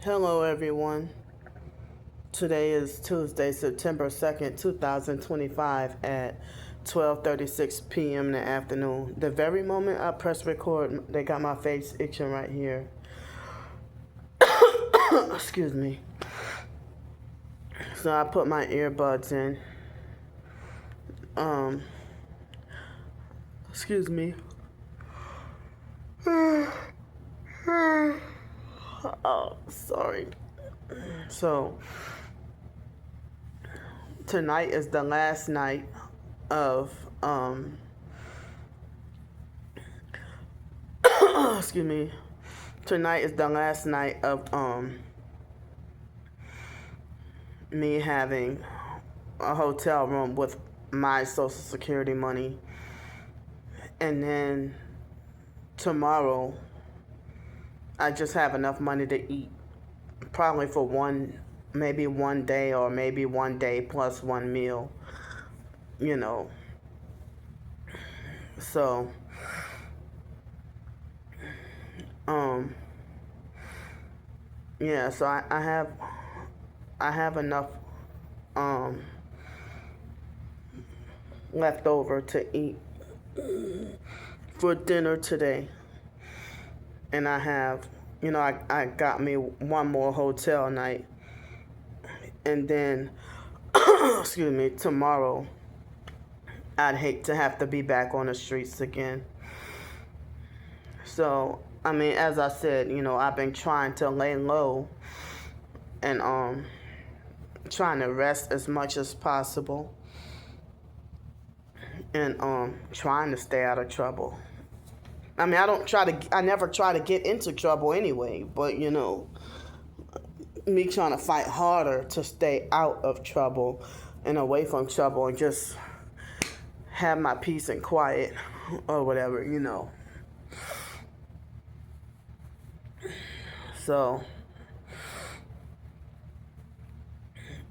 Hello, everyone. Today is Tuesday, September 2nd, 2025 at 12:36 p.m. in the afternoon. The very moment I press record, they got my face itching right here. Excuse me. So I put my earbuds in. Um, excuse me. Oh, sorry. So, tonight is the last night of excuse me. Tonight is the last night of me having a hotel room with my social security money. And then tomorrow I just have enough money to eat probably for maybe one day, or maybe one day plus one meal, you know. So um yeah, so I have enough um left over to eat for dinner today. And I have, I got me one more hotel night. And then, excuse me, tomorrow, I'd hate to have to be back on the streets again. So, as I said, I've been trying to lay low and trying to rest as much as possible, and trying to stay out of trouble. I never try to get into trouble anyway, but me trying to fight harder to stay out of trouble and away from trouble and just have my peace and quiet or whatever. So,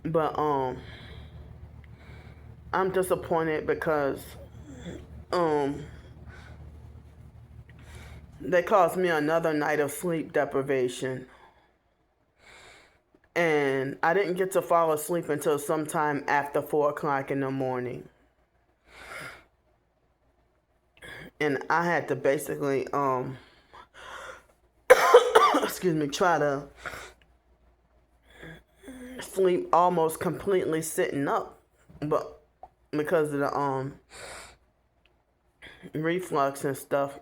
but I'm disappointed because they caused me another night of sleep deprivation. And I didn't get to fall asleep until sometime after 4 o'clock in the morning. And I had to basically, excuse me, try to sleep almost completely sitting up. But because of the, reflux and stuff,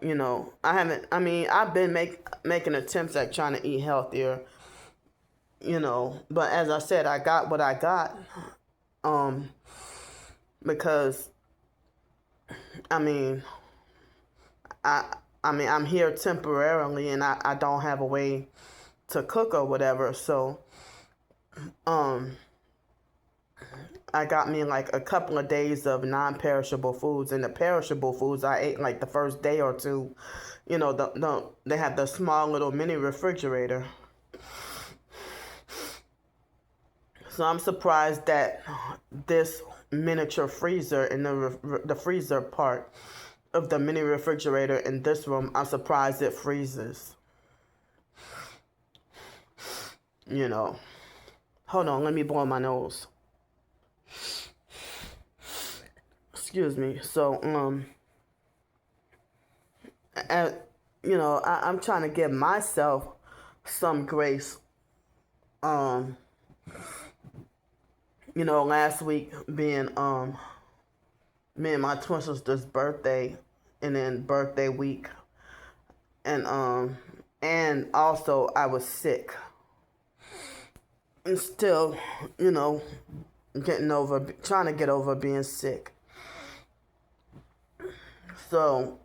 I've been making attempts at trying to eat healthier, but as I said, I got what I got, because, I I'm here temporarily, and I don't have a way to cook or whatever, so, I got me like a couple of days of non-perishable foods, and the perishable foods I ate like the first day or two. They have the small little mini refrigerator. So I'm surprised that this miniature freezer in the freezer part of the mini refrigerator in this room, I'm surprised it freezes. Hold on, let me blow my nose. Excuse me. So, I'm trying to give myself some grace. Last week being me and my twin sister's birthday, and then birthday week, and also I was sick, and still, trying to get over being sick. So,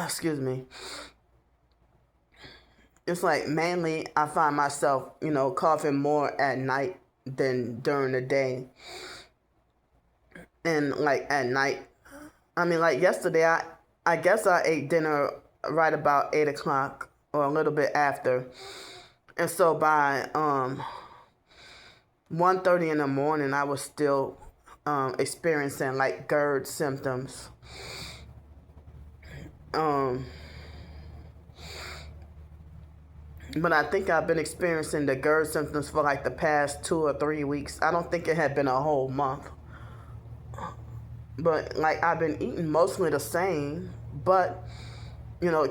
excuse me. It's like mainly I find myself, coughing more at night than during the day. And like at night, like yesterday, I guess I ate dinner right about 8 o'clock or a little bit after. And so by 1:30 in the morning, I was still experiencing like GERD symptoms. But I think I've been experiencing the GERD symptoms for like the past 2 or 3 weeks. I don't think it had been a whole month. But like I've been eating mostly the same, but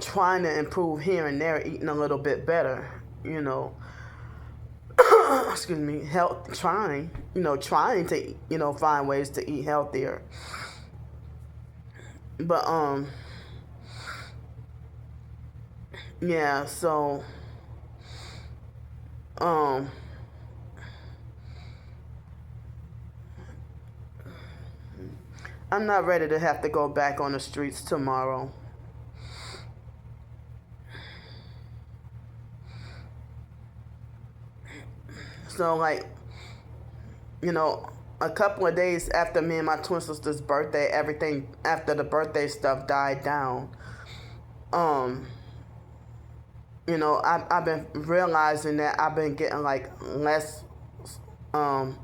trying to improve here and there, eating a little bit better, excuse me, trying to, find ways to eat healthier. But yeah, so um I'm not ready to have to go back on the streets tomorrow. So like, a couple of days after me and my twin sister's birthday, everything after the birthday stuff died down. Um, I've been realizing that I've been getting like less, um,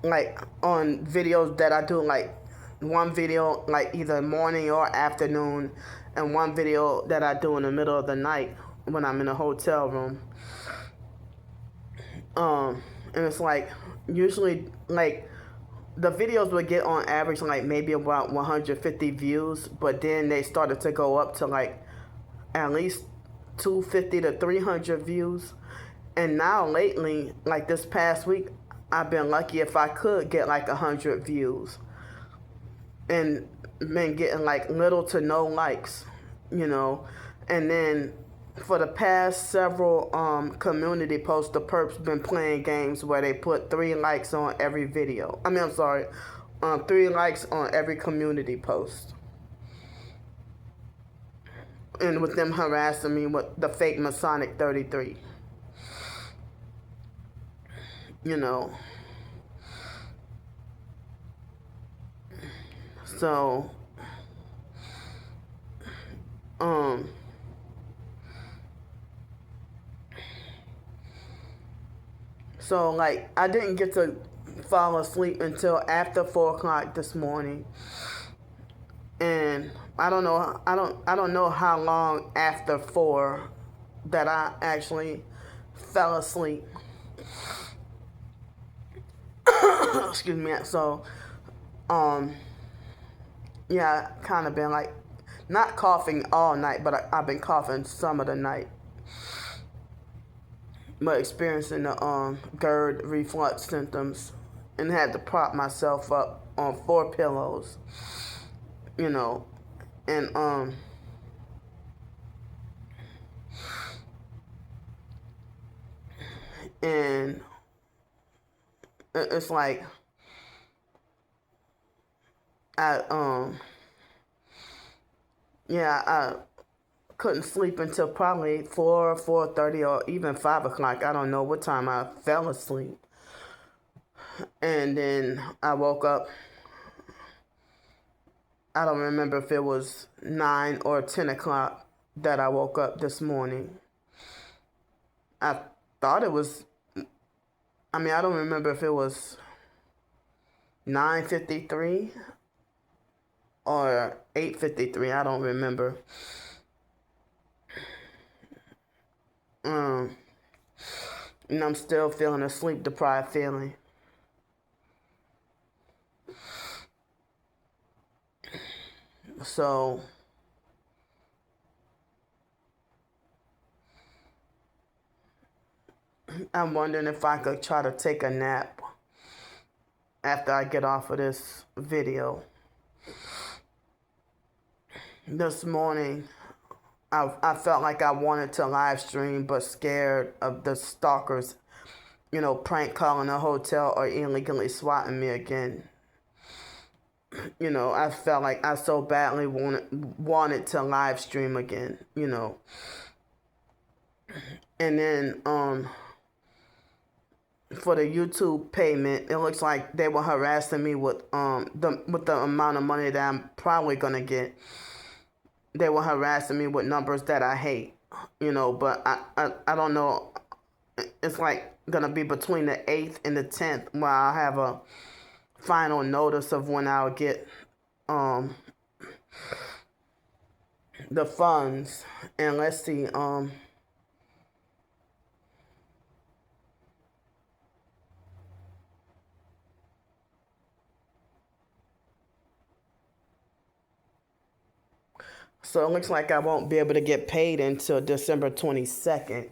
like on videos that I do, like one video like either morning or afternoon, and one video that I do in the middle of the night when I'm in a hotel room. And it's like usually like the videos would get on average like maybe about 150 views, but then they started to go up to like at least 250 to 300 views. And now lately, like this past week, I've been lucky if I could get like 100 views, and been getting like little to no likes, and then for the past several community posts, the perps been playing games where they put 3 likes on every video. I'm sorry, 3 likes on every community post. And with them harassing me with the fake Masonic 33. So, like I didn't get to fall asleep until after 4 o'clock this morning, and I don't know how long after 4 that I actually fell asleep. Excuse me. So, yeah, I kind of been like not coughing all night, but I've been coughing some of the night. But experiencing the GERD reflux symptoms, and had to prop myself up on 4 pillows, and and it's like I couldn't sleep until probably 4:30, or even 5 o'clock. I don't know what time I fell asleep. And then I woke up. I don't remember if it was 9 or 10 o'clock that I woke up this morning. I thought it was, I don't remember if it was 9:53 or 8:53. I don't remember. And I'm still feeling a sleep deprived feeling. So I'm wondering if I could try to take a nap after I get off of this video. This morning, I felt like I wanted to live stream, but scared of the stalkers, prank calling a hotel or illegally swatting me again. I felt like I so badly wanted to live stream again, And then for the YouTube payment, it looks like they were harassing me with the amount of money that I'm probably gonna get. They were harassing me with numbers that I hate, but I don't know. It's like gonna be between the 8th and the 10th where I'll have a final notice of when I'll get the funds. And let's see, So it looks like I won't be able to get paid until December 22nd.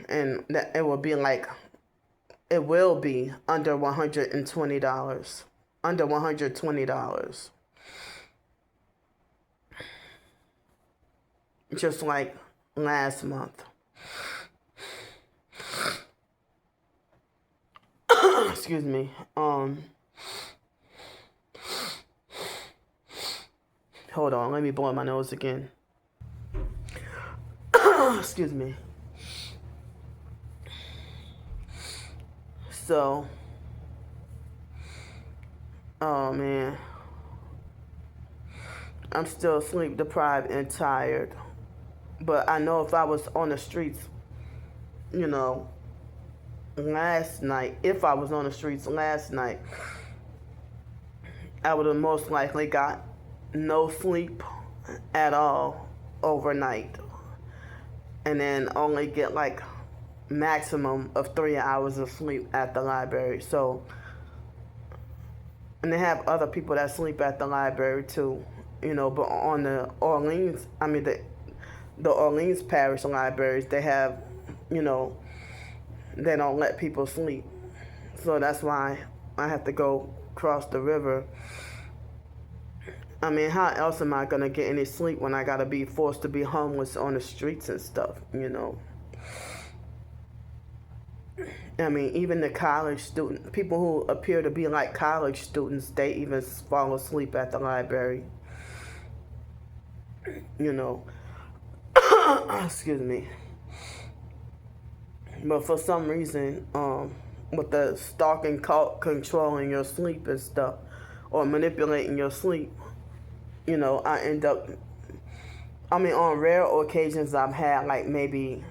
And that it will be under $120. Under $120. Just like last month. Excuse me. Hold on, let me blow my nose again. Excuse me. So, oh man, I'm still sleep deprived and tired. But I know if I was on the streets, you know, last night, I would have most likely got no sleep at all overnight. And then only get like maximum of 3 hours of sleep at the library. So, and they have other people that sleep at the library too, but on the Orleans Parish libraries, they have, they don't let people sleep. So that's why I have to go cross the river. I mean, how else am I going to get any sleep when I got to be forced to be homeless on the streets and stuff, I mean, even the college students, people who appear to be like college students, they even fall asleep at the library, Excuse me. But for some reason, with the stalking cult controlling your sleep and stuff, or manipulating your sleep, I end up, on rare occasions, I've had like maybe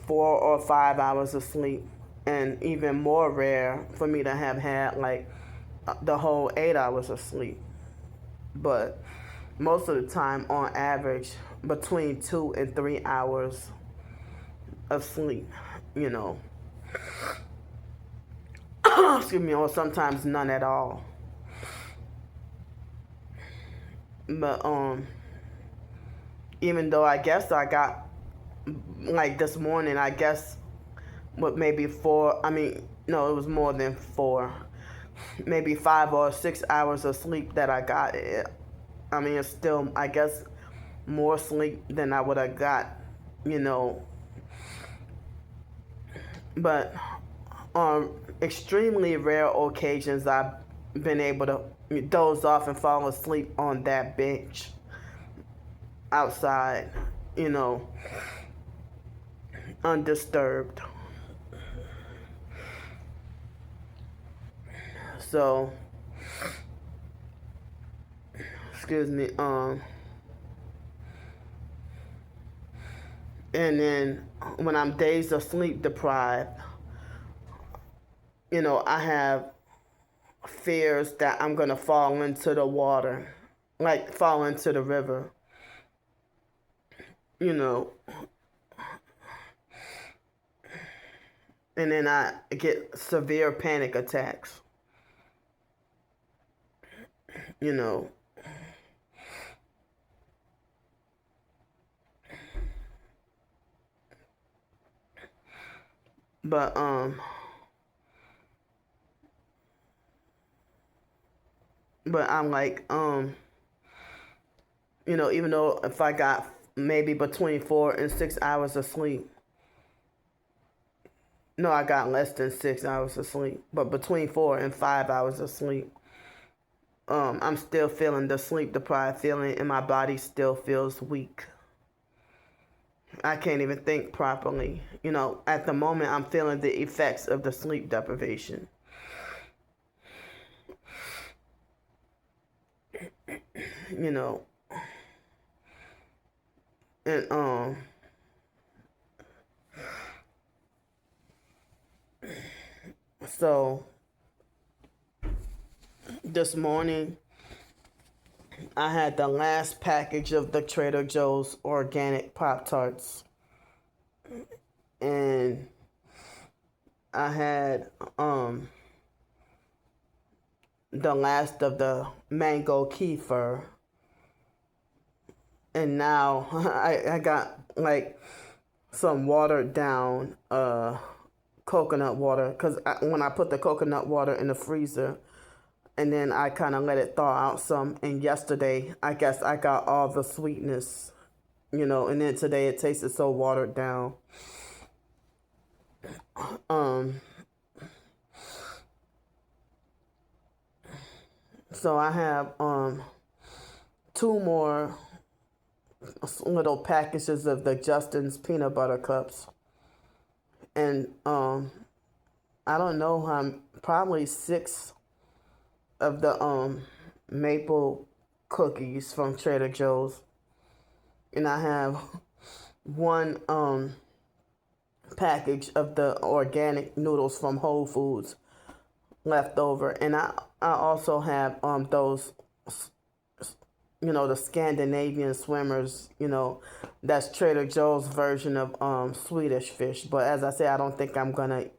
4 or 5 hours of sleep, and even more rare for me to have had like the whole 8 hours of sleep. But most of the time, on average, between 2 and 3 hours of sleep, Excuse me, or sometimes none at all. But even though I guess I got, like this morning, I guess what, maybe 4, no, it was more than 4, maybe 5 or 6 hours of sleep that I got. It's still, I guess, more sleep than I would have got, But on extremely rare occasions, I've been able to doze off and fall asleep on that bench outside, undisturbed. So, excuse me, and then when I'm dazed or sleep deprived, I have fears that I'm going to fall into the water, like fall into the river, and then I get severe panic attacks, But I'm like, even though if I got maybe between 4 and 6 hours of sleep, no, I got less than 6 hours of sleep, but between 4 and 5 hours of sleep, I'm still feeling the sleep deprived feeling, and my body still feels weak. I can't even think properly. At the moment, I'm feeling the effects of the sleep deprivation. And so this morning I had the last package of the Trader Joe's organic Pop-Tarts, and I had the last of the mango kefir, and now I got like some watered down coconut water, because when I put the coconut water in the freezer and then I kind of let it thaw out some, and yesterday I guess I got all the sweetness, and then today it tasted so watered down. So I have two more little packages of the Justin's peanut butter cups, and I don't know how, probably 6 of the maple cookies from Trader Joe's, and I have one package of the organic noodles from Whole Foods left over, and I also have those, the Scandinavian swimmers, that's Trader Joe's version of Swedish fish. But as I said, I don't think I'm gonna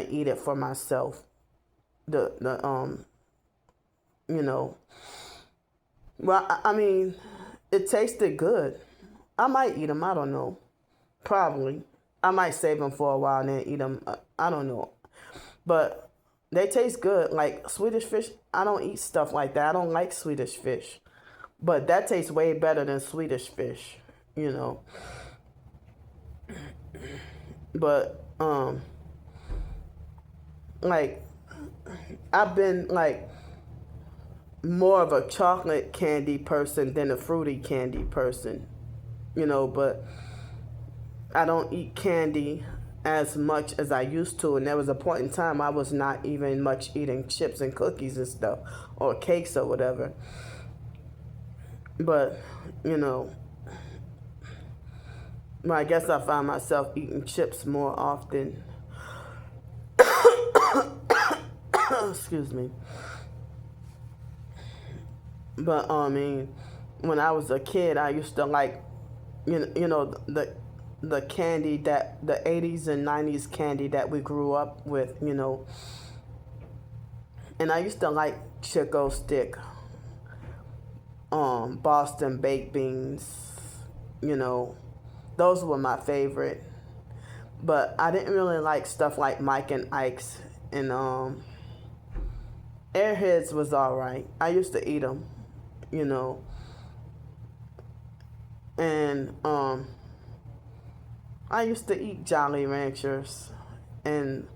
eat it for myself. Well, I mean, it tasted good. I might eat them. I don't know. Probably. I might save them for a while and then eat them. I don't know. But they taste good. Like Swedish fish, I don't eat stuff like that. I don't like Swedish fish. But that tastes way better than Swedish fish, But, like, I've been, like, more of a chocolate candy person than a fruity candy person, but I don't eat candy as much as I used to, and there was a point in time I was not even much eating chips and cookies and stuff, or cakes or whatever. But, I guess I find myself eating chips more often. Excuse me. But I mean, when I was a kid, I used to like, the candy, that the 80s and 90s candy that we grew up with, and I used to like Chico Stick, Boston baked beans, those were my favorite. But I didn't really like stuff like Mike and Ike's, and Airheads was all right. I used to eat them, and I used to eat Jolly Ranchers and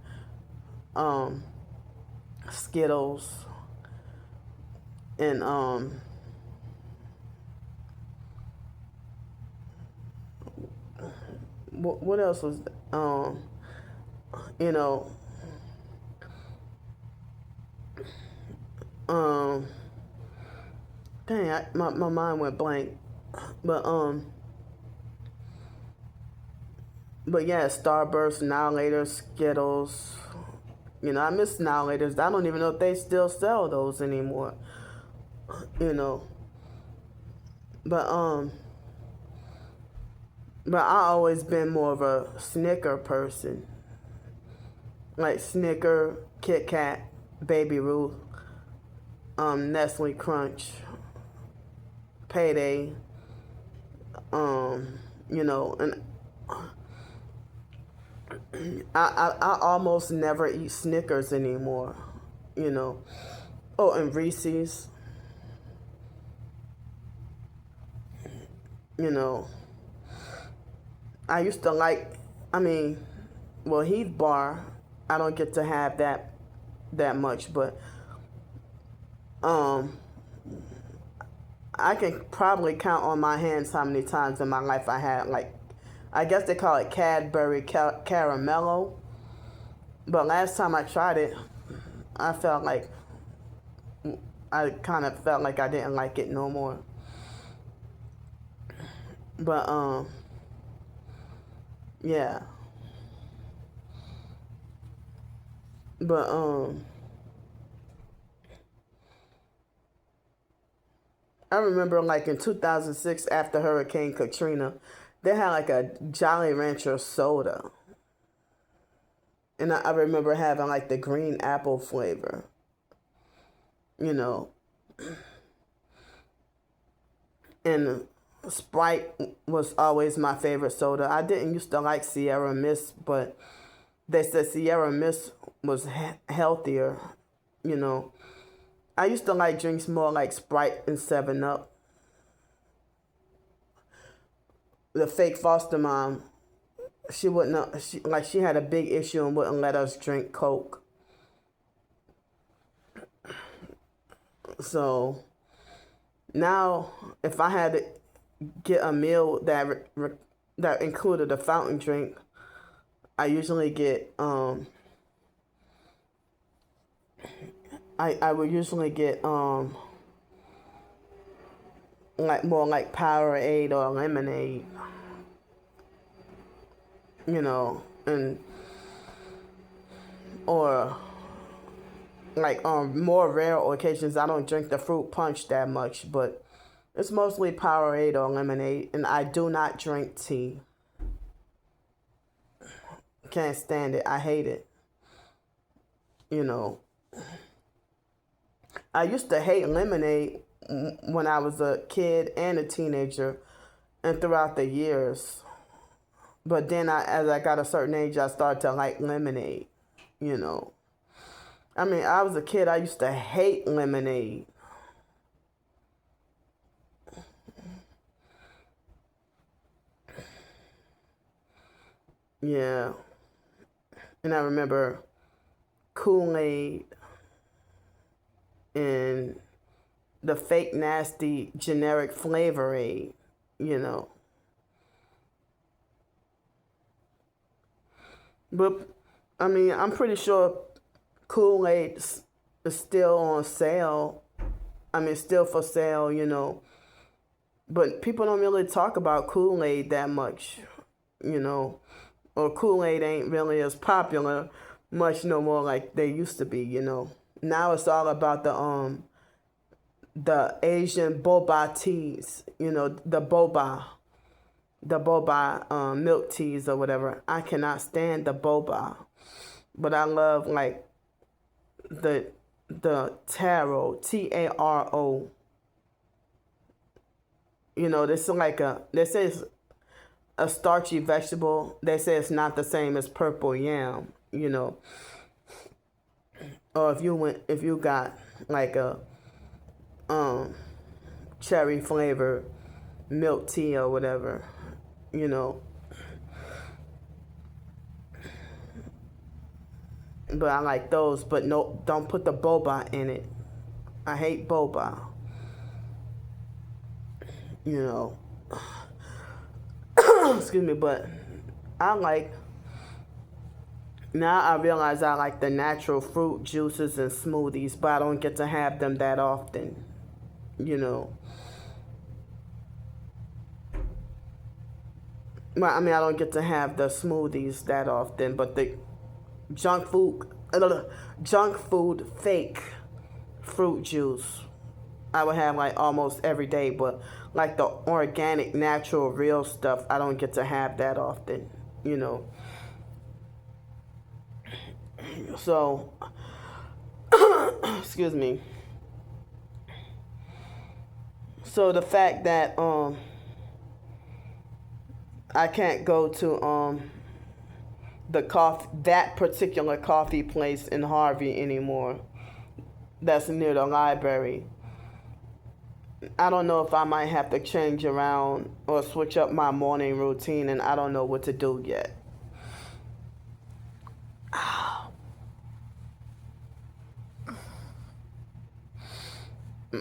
Skittles and what else was you know dang, my mind went blank, but yeah, Starburst, Now Later, Skittles. I miss Now Laters. I don't even know if they still sell those anymore. But I always been more of a Snicker person. Like Snicker, Kit Kat, Baby Ruth, Nestle Crunch, Payday, and I almost never eat Snickers anymore, Oh, and Reese's, I used to like, Heath Bar, I don't get to have that much, but I can probably count on my hands how many times in my life I had, like, I guess they call it Cadbury Caramello. But last time I tried it, I kind of felt like I didn't like it no more. But, yeah. But, I remember like in 2006 after Hurricane Katrina, they had like a Jolly Rancher soda. And I remember having like the green apple flavor. And Sprite was always my favorite soda. I didn't used to like Sierra Mist, but they said Sierra Mist was healthier, you know. I used to like drinks more like Sprite and 7 Up. The fake foster mom, she wouldn't, she had a big issue and wouldn't let us drink Coke. So now, if I had to get a meal that included a fountain drink, I usually get I would usually get like more like Powerade or lemonade, you know, and or like on more rare occasions I don't drink the fruit punch that much, but it's mostly Powerade or lemonade, and I do not drink tea. Can't stand it. I hate it. You know, I used to hate lemonade when I was a kid and a teenager and throughout the years. But then as I got a certain age, I started to like lemonade, you know. I mean, I was a kid, I used to hate lemonade. Yeah. And I remember Kool-Aid and the fake nasty generic Flavor Aid, you know. But I mean, I'm pretty sure Kool-Aid is still on sale. I mean, still for sale, you know. But people don't really talk about Kool-Aid that much, you know. Or Kool-Aid ain't really as popular much no more like they used to be, you know. Now it's all about the Asian boba teas, you know, the boba milk teas or whatever. I cannot stand the boba, but I love like the taro, Taro. You know, this is a starchy vegetable. They say it's not the same as purple yam, you know. Or if you got like a cherry flavored milk tea or whatever, you know. But I like those, but no, don't put the boba in it. I hate boba. You know. Excuse me, but now I realize I like the natural fruit juices and smoothies, but I don't get to have them that often, you know. Well, I mean, I don't get to have the smoothies that often, but the junk food fake fruit juice I would have like almost every day, but like the organic, natural, real stuff, I don't get to have that often, you know. So, excuse me. So the fact that I can't go to that particular coffee place in Harvey anymore, that's near the library. I don't know if I might have to change around or switch up my morning routine, and I don't know what to do yet.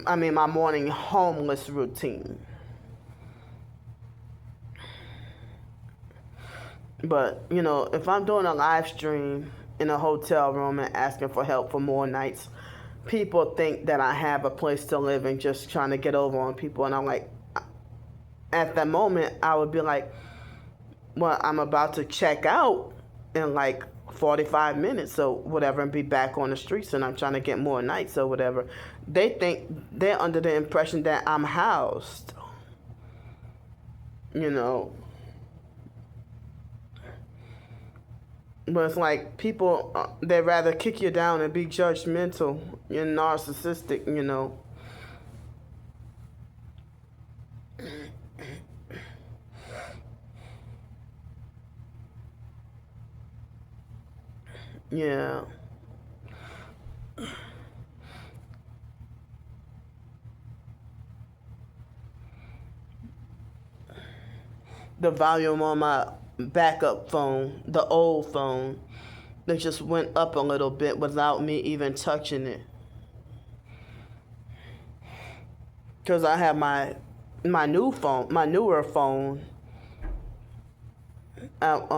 I mean, my morning homeless routine. But, you know, if I'm doing a live stream in a hotel room and asking for help for more nights, people think that I have a place to live and just trying to get over on people. And I'm like, at that moment, I would be like, well, I'm about to check out in like 45 minutes or whatever and be back on the streets, and I'm trying to get more nights or whatever. They think they're under the impression that I'm housed, you know. But it's like people, they'd rather kick you down and be judgmental and narcissistic, you know. Yeah. The volume on my backup phone, the old phone, they just went up a little bit without me even touching it. Cause I have my new phone, my newer phone, out,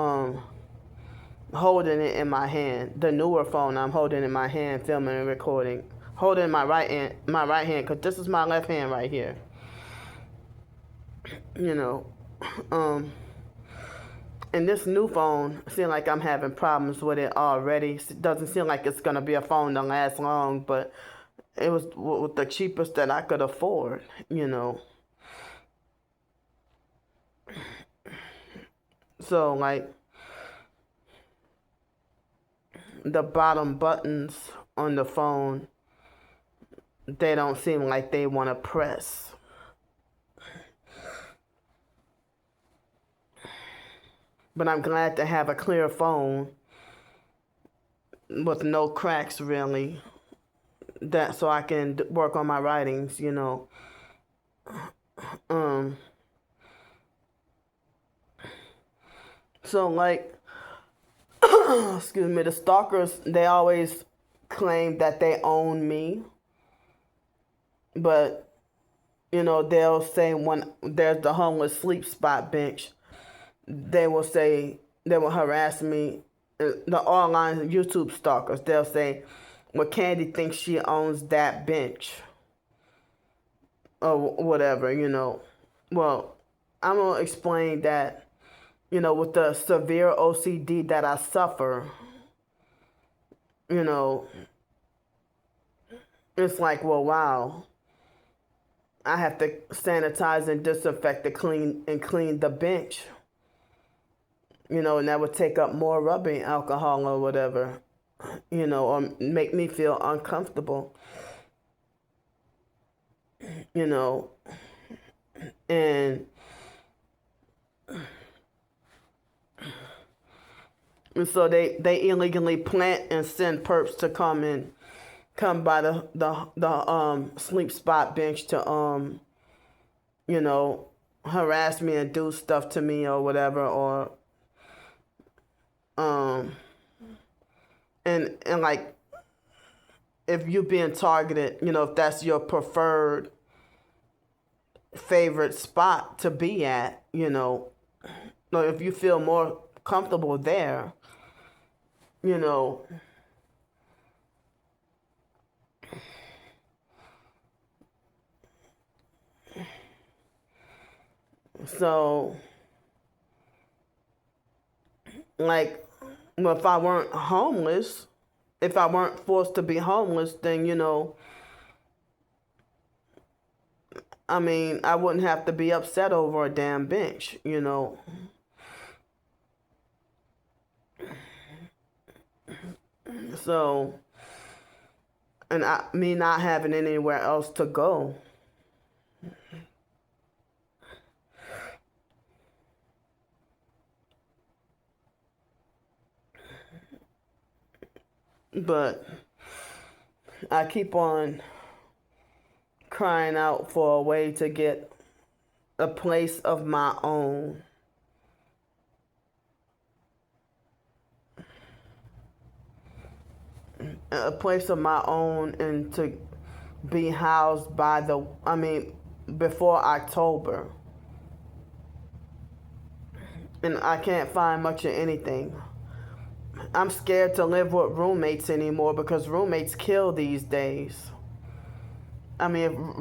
holding it in my hand. The newer phone I'm holding in my hand, filming and recording, holding my right hand, cause this is my left hand right here. You know, um, and this new phone seems like I'm having problems with it already. It doesn't seem like it's gonna be a phone that lasts long, but it was with the cheapest that I could afford. You know, so like the bottom buttons on the phone, they don't seem like they want to press. But I'm glad to have a clear phone with no cracks really, that so I can work on my writings, you know. Um so like excuse me, the stalkers, they always claim that they own me, but you know, they'll say when there's the homeless sleep spot bench, they will say, they will harass me. The online YouTube stalkers, they'll say, well, Candy thinks she owns that bench or whatever, you know. Well, I'm going to explain that, you know, with the severe OCD that I suffer, you know, it's like, well, wow. I have to sanitize and disinfect and clean the bench. You know, and that would take up more rubbing alcohol or whatever, you know, or make me feel uncomfortable, you know. And so they illegally plant and send perps to come by the sleep spot bench to you know, harass me and do stuff to me or whatever, or um and like if you're being targeted, you know, if that's your preferred favorite spot to be at, you know, or if you feel more comfortable there, you know. So like, well, if I weren't homeless, if I weren't forced to be homeless, then, you know, I mean, I wouldn't have to be upset over a damn bench, you know. So, and me not having anywhere else to go. But I keep on crying out for a way to get a place of my own. A place of my own, and to be housed by before October. And I can't find much of anything. I'm scared to live with roommates anymore because roommates kill these days. I mean,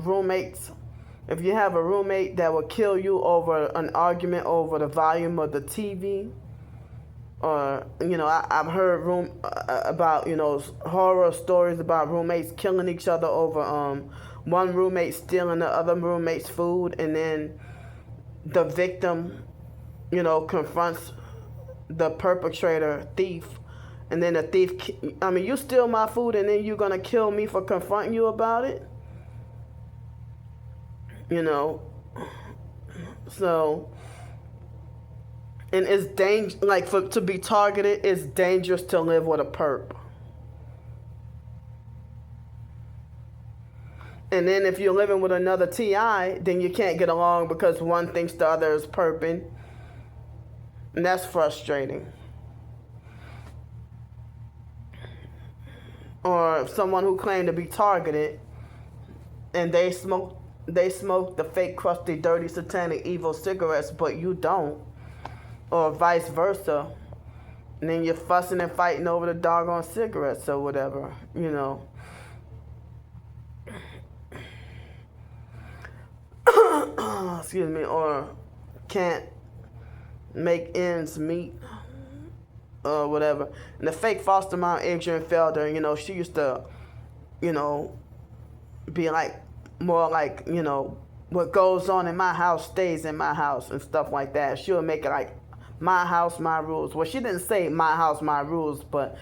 if you have a roommate that will kill you over an argument over the volume of the TV, or, you know, I've heard about, you know, horror stories about roommates killing each other over one roommate stealing the other roommate's food, and then the victim, you know, confronts the perpetrator, thief, and then the thief, you steal my food and then you're gonna kill me for confronting you about it, you know. So And it's to be targeted, it's dangerous to live with a perp. And then if you're living with another TI, then you can't get along because one thinks the other is perping. And that's frustrating. Or someone who claimed to be targeted and they smoke the fake, crusty, dirty, satanic, evil cigarettes, but you don't. Or vice versa. And then you're fussing and fighting over the doggone cigarettes or whatever, Excuse me. Or can't make ends meet or whatever. And the fake foster mom, Adrian Felder, she used to, be more like, what goes on in my house stays in my house and stuff like that. She would make it like my house, my rules. Well, she didn't say my house, my rules, but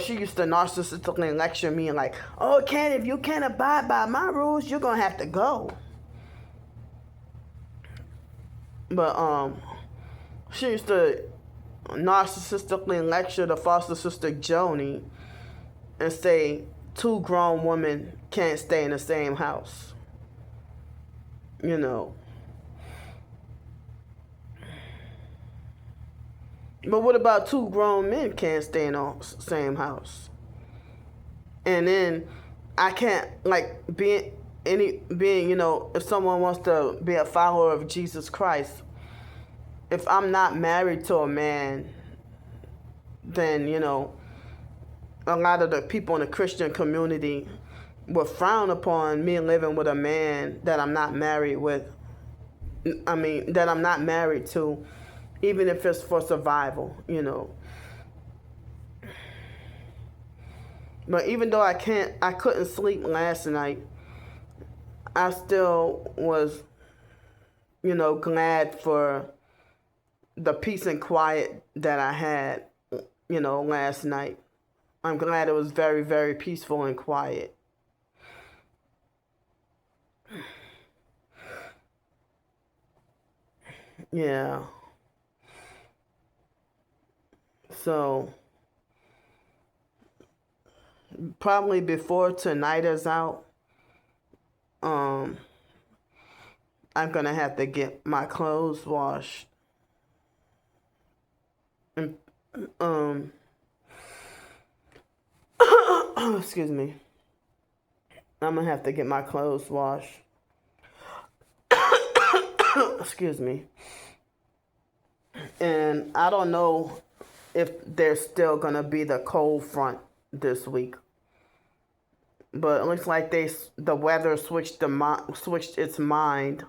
she used to narcissistically lecture me and like, oh, if you can't abide by my rules, you're going to have to go. But she used to narcissistically lecture the foster sister Joni and say 2 grown women can't stay in the same house. But what about 2 grown men can't stay in the same house? And then I can't being if someone wants to be a follower of Jesus Christ, if I'm not married to a man, then a lot of the people in the Christian community would frown upon me living with a man that I'm not married with. That I'm not married to, even if it's for survival, But even though I couldn't sleep last night, I still was, glad for the peace and quiet that I had, last night. I'm glad it was very, very peaceful and quiet. Yeah. So, probably before tonight is out, I'm going to have to get my clothes washed. And, excuse me. I'm going to have to get my clothes washed. Excuse me. And I don't know if there's still going to be the cold front this week. But it looks like the weather switched its mind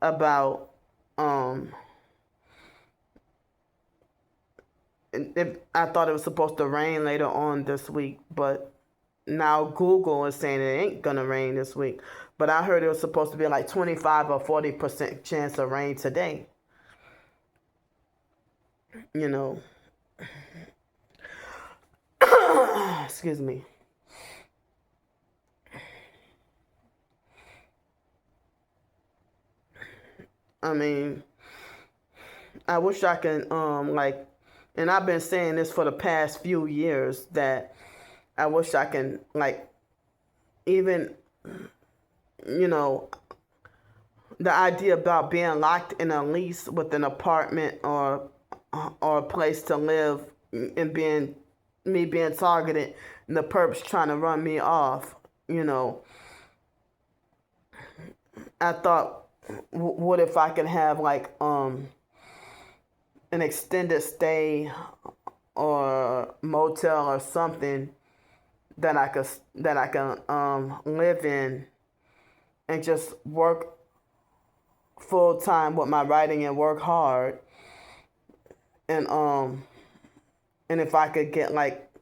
about I thought it was supposed to rain later on this week, but now Google is saying it ain't gonna rain this week. But I heard it was supposed to be like 25 or 40% chance of rain today. Excuse me. I wish I can and I've been saying this for the past few years, that I wish I can even the idea about being locked in a lease with an apartment or a place to live and being targeted and the perps trying to run me off, I thought, what if I could have an extended stay or motel or something that I can live in and just work full time with my writing and work hard, and if I could get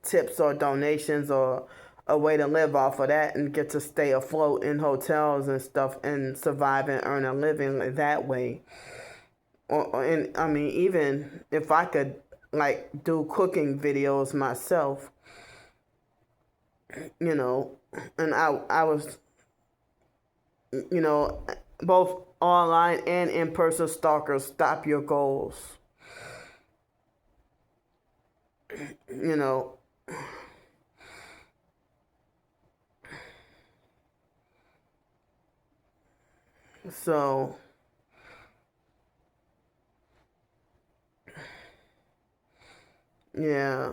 tips or donations or a way to live off of that and get to stay afloat in hotels and stuff and survive and earn a living that way. Even if I could do cooking videos myself, and I was, both online and in-person stalkers stop your goals. You know, so yeah.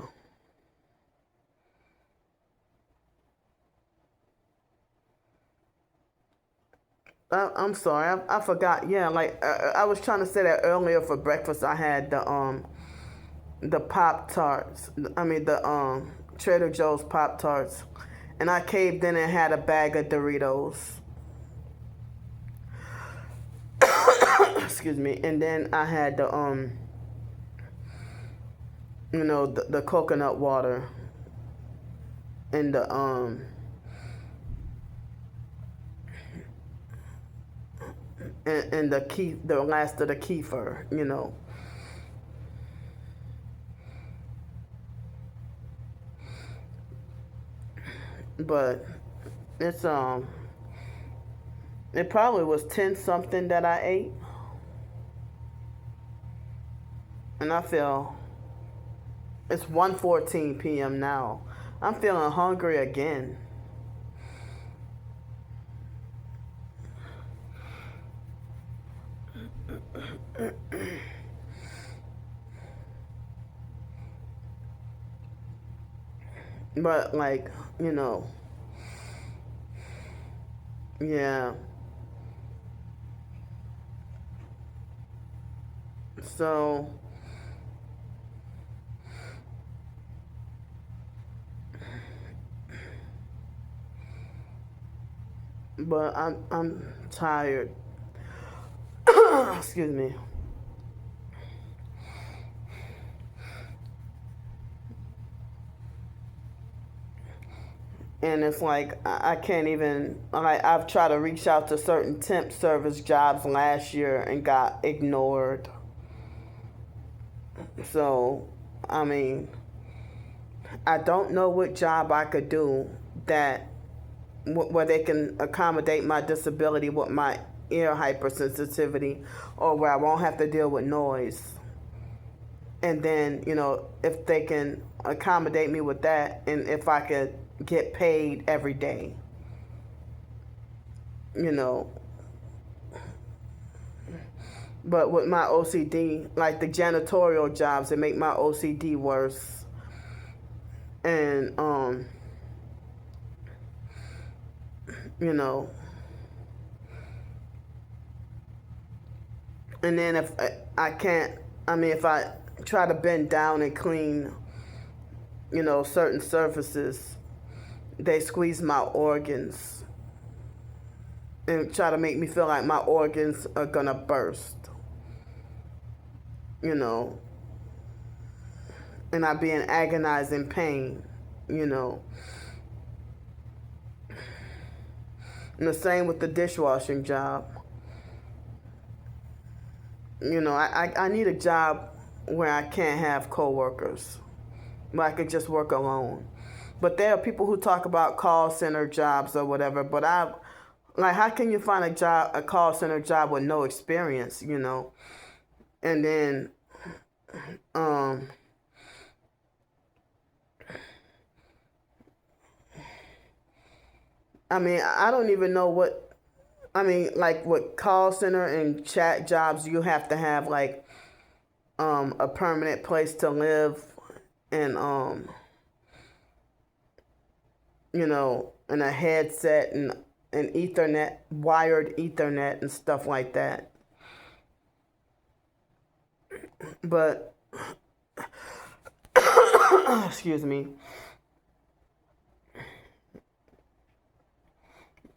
I'm sorry, I forgot. Yeah, like I was trying to say that earlier. For breakfast, I had the Pop Tarts. I mean the Trader Joe's Pop Tarts, and I caved in and had a bag of Doritos. Excuse me. And then I had the the coconut water and and the last of the kefir. But it's it probably was 10 something that I ate, and I feel it's 1:14 p.m. now. I'm feeling hungry again. But like, yeah. So, but I'm tired. Excuse me. And it's like I can't even. Like I've tried to reach out to certain temp service jobs last year and got ignored. So, I mean, I don't know what job I could do that where they can accommodate my disability with my ear hypersensitivity, or where I won't have to deal with noise. And then, if they can accommodate me with that, and if I could get paid every day, you know. But with my OCD, like the janitorial jobs, it make my OCD worse. And you know, and then if I can't, I mean, if I try to bend down and clean, certain surfaces, they squeeze my organs and try to make me feel like my organs are gonna burst, you know, and I be in agonizing pain, you know. And the same with the dishwashing job. I need a job where I can't have coworkers, where I could just work alone. But there are people who talk about call center jobs or whatever. But like, how can you find a call center job with no experience, And then, I mean, I don't even know what, I mean, like with call center and chat jobs, you have to have like a permanent place to live and and a headset and Ethernet, wired Ethernet and stuff like that. But excuse me.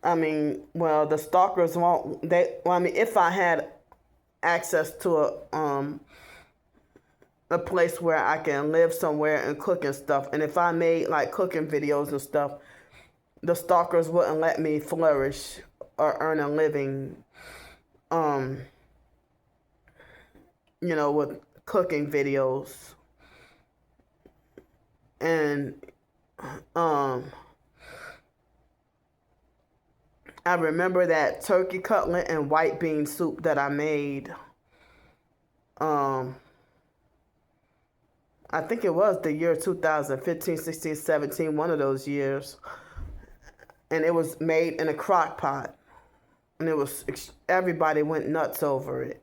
I mean, well, the stalkers won't. Well, I mean, if I had access to a place where I can live somewhere and cook and stuff, and if I made like cooking videos and stuff, the stalkers wouldn't let me flourish or earn a living. With cooking videos, and I remember that turkey cutlet and white bean soup that I made. Um, I think it was the year 2015, 16, 17, one of those years. And it was made in a crock pot. And it was, everybody went nuts over it.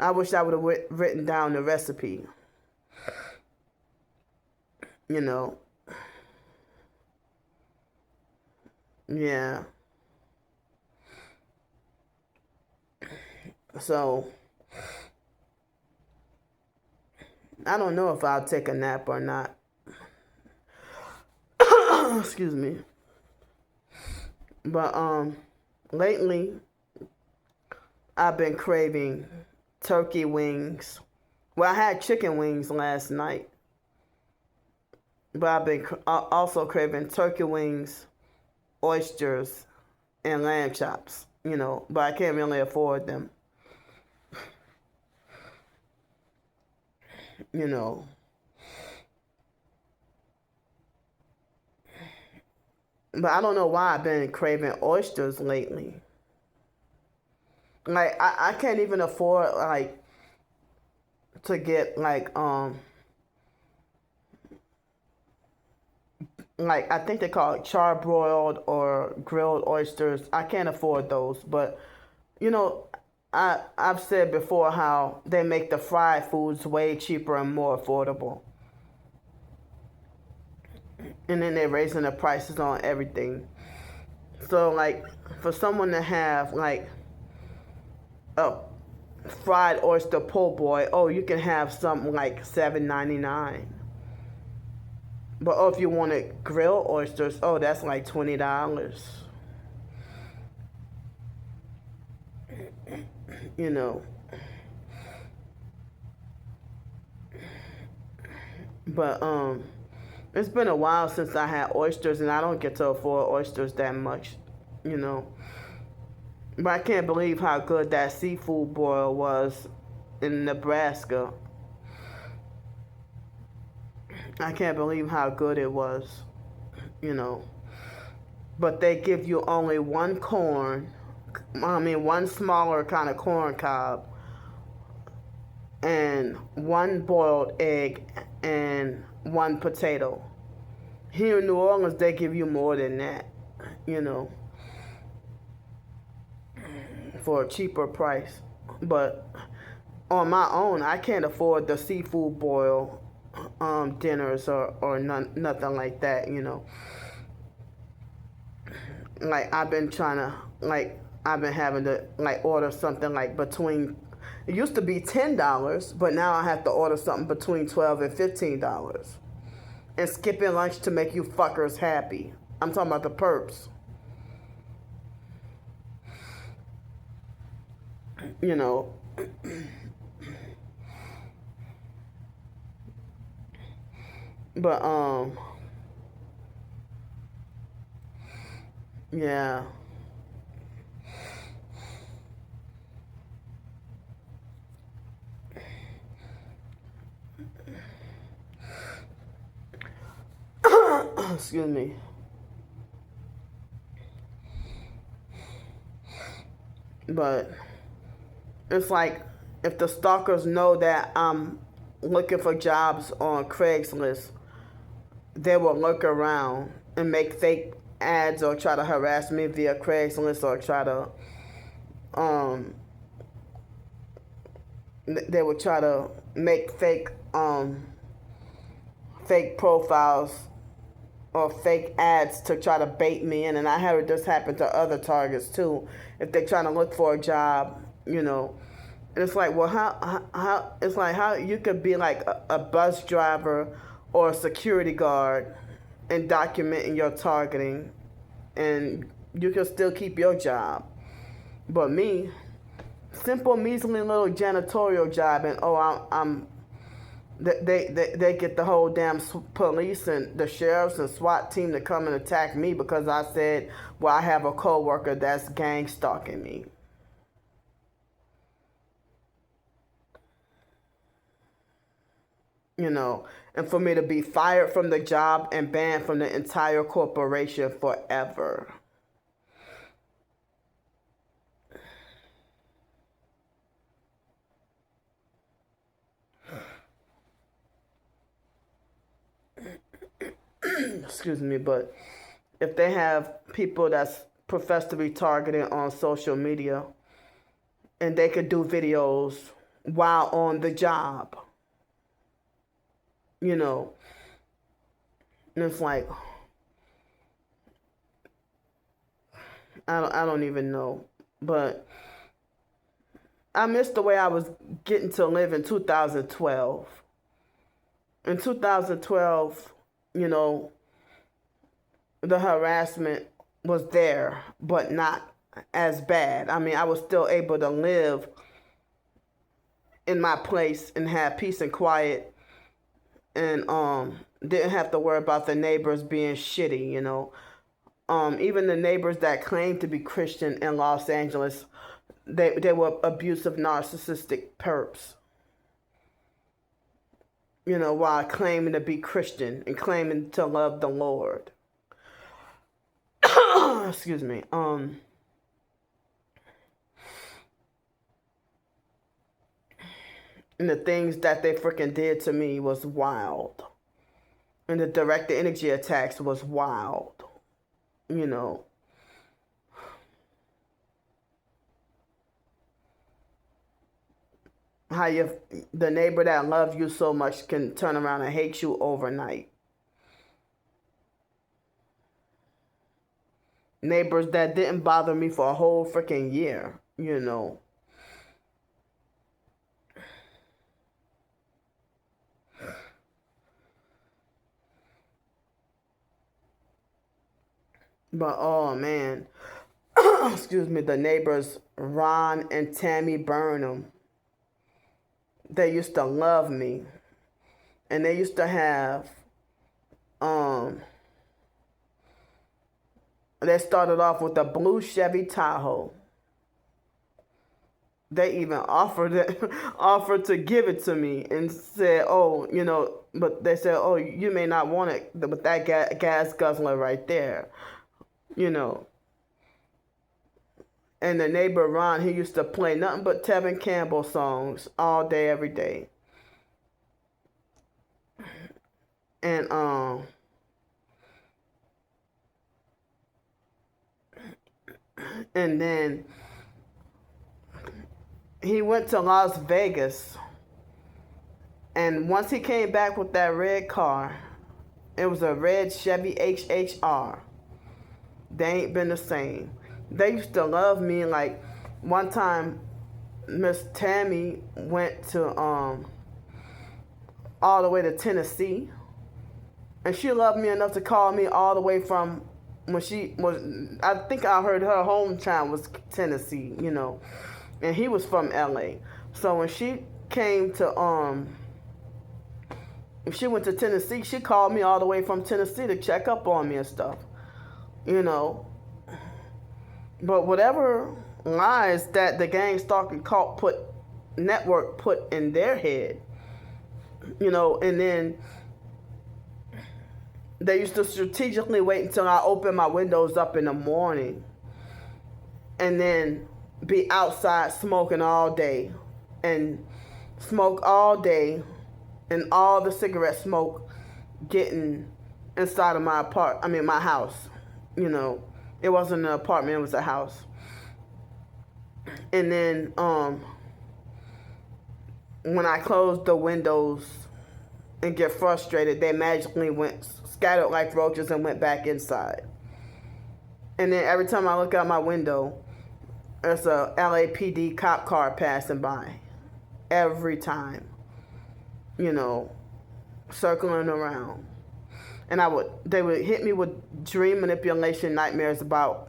I wish I would have written down the recipe. You know, yeah. So, I don't know if I'll take a nap or not. Excuse me. But, lately, I've been craving turkey wings. Well, I had chicken wings last night. But I've been also craving turkey wings, oysters, and lamb chops, but I can't really afford them, you know. But I don't know why I've been craving oysters lately. Like, I can't even afford, like, to get, like, I think they call it charbroiled or grilled oysters. I can't afford those, but you know, I've said before how they make the fried foods way cheaper and more affordable, and then they're raising the prices on everything. So like, for someone to have like a fried oyster po' boy, oh, you can have something like $7.99. But oh, if you wanted grilled oysters, oh, that's like $20. You know. But it's been a while since I had oysters, and I don't get to afford oysters that much, you know. But I can't believe how good that seafood boil was in Nebraska. I can't believe how good it was, you know. But they give you only one one smaller kind of corn cob, and one boiled egg, and one potato. Here in New Orleans, they give you more than that, you know, for a cheaper price. But on my own, I can't afford the seafood boil dinners or nothing like that, you know. Like, I've been having to like order something like between, it used to be $10, but now I have to order something between $12 and $15. And skipping lunch to make you fuckers happy. I'm talking about the perps. You know. But yeah. Excuse me. But it's like, if the stalkers know that I'm looking for jobs on Craigslist, they will look around and make fake ads or try to harass me via Craigslist, or try to um they would try to make fake profiles or fake ads to try to bait me in. And I heard this happen to other targets too. If they're trying to look for a job, you know. And it's like, well, how it's like, how you could be like a bus driver or a security guard and documenting your targeting, and you can still keep your job. But me, simple measly little janitorial job, and oh, I'm they get the whole damn police and the sheriffs and SWAT team to come and attack me because I said, well, I have a coworker that's gang stalking me. You know, and for me to be fired from the job and banned from the entire corporation forever. excuse me, but if they have people that's professed to be targeted on social media and they could do videos while on the job, you know, and it's like, I don't even know, but I missed the way I was getting to live in 2012. In 2012, you know, the harassment was there, but not as bad. I mean, I was still able to live in my place and have peace and quiet, and didn't have to worry about the neighbors being shitty, you know. Even the neighbors that claimed to be Christian in Los Angeles, they were abusive, narcissistic perps. You know, while claiming to be Christian and claiming to love the Lord. Excuse me. And the things that they freaking did to me was wild. And the direct energy attacks was wild. You know. How the neighbor that loved you so much can turn around and hate you overnight. Neighbors that didn't bother me for a whole freaking year, you know. But oh man, excuse me, the neighbors Ron and Tammy Burnham, they used to love me, and they used to have they started off with a blue Chevy Tahoe. They even offered to give it to me and said, oh, you know, but they said, oh, you may not want it with that gas guzzler right there, you know. And the neighbor Ron, he used to play nothing but Tevin Campbell songs all day, every day. And then he went to Las Vegas. And once he came back with that red car, it was a red Chevy HHR. They ain't been the same. They used to love me. Like one time, Miss Tammy went to all the way to Tennessee, and she loved me enough to call me all the way from when she was. I think I heard her hometown was Tennessee, you know, and he was from LA. So when she came to if she went to Tennessee, she called me all the way from Tennessee to check up on me and stuff, you know. But whatever lies that the gang stalking cult network put in their head, you know, and then they used to strategically wait until I opened my windows up in the morning and then be outside smoking all day and smoke all day, and all the cigarette smoke getting inside of my house, you know. It wasn't an apartment, it was a house. And then when I closed the windows and get frustrated, they magically went scattered like roaches and went back inside. And then every time I look out my window, there's a LAPD cop car passing by. Every time. You know, circling around. And they would hit me with dream manipulation nightmares about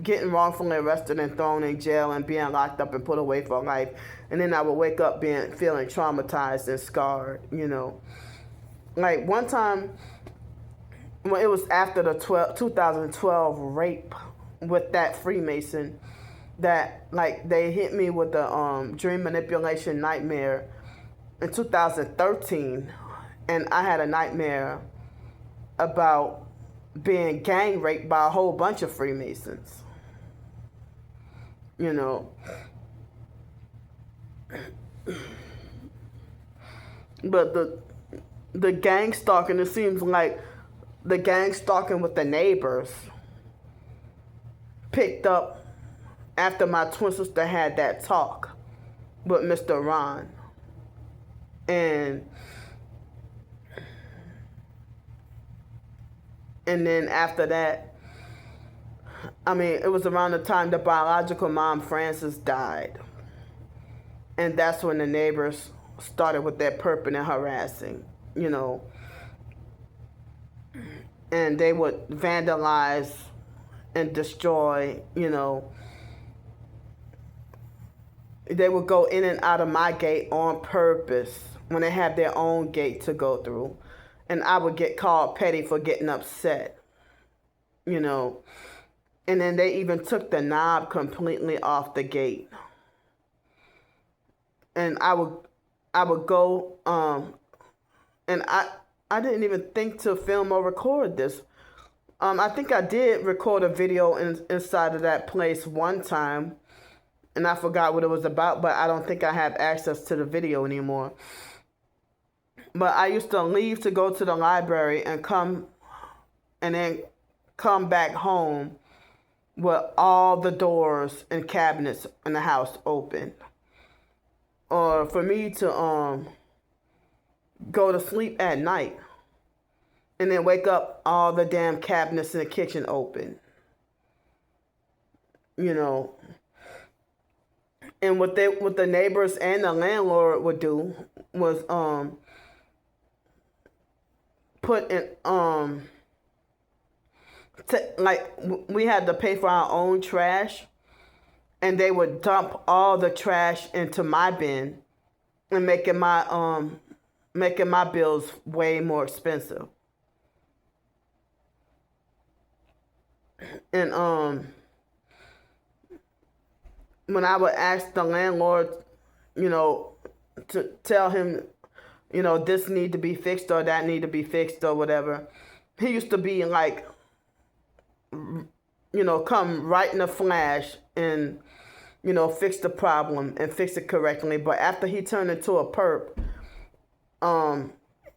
getting wrongfully arrested and thrown in jail and being locked up and put away for life. And then I would wake up feeling traumatized and scarred, you know. Like one time, well, it was after the 2012 rape with that Freemason that, like, they hit me with the dream manipulation nightmare in 2013. And I had a nightmare about being gang raped by a whole bunch of Freemasons. You know. But the gang stalking, it seems like the gang stalking with the neighbors picked up after my twin sister had that talk with Mr. Ron. And then after that, I mean, it was around the time the biological mom, Frances, died. And that's when the neighbors started with their perping and harassing, you know. And they would vandalize and destroy, you know. They would go in and out of my gate on purpose when they had their own gate to go through. And I would get called petty for getting upset, you know. And then they even took the knob completely off the gate. And I would go, and I didn't even think to film or record this. I think I did record a video inside of that place one time, and I forgot what it was about, but I don't think I have access to the video anymore. But I used to leave to go to the library and then come back home with all the doors and cabinets in the house open. Or for me to go to sleep at night and then wake up, all the damn cabinets in the kitchen open. You know. And what the neighbors and the landlord would do was put in like we had to pay for our own trash, and they would dump all the trash into my bin and making my bills way more expensive. And when I would ask the landlord, you know, to tell him, you know, this need to be fixed or that need to be fixed or whatever, he used to be like, you know, come right in a flash and, you know, fix the problem and fix it correctly. But after he turned into a perp,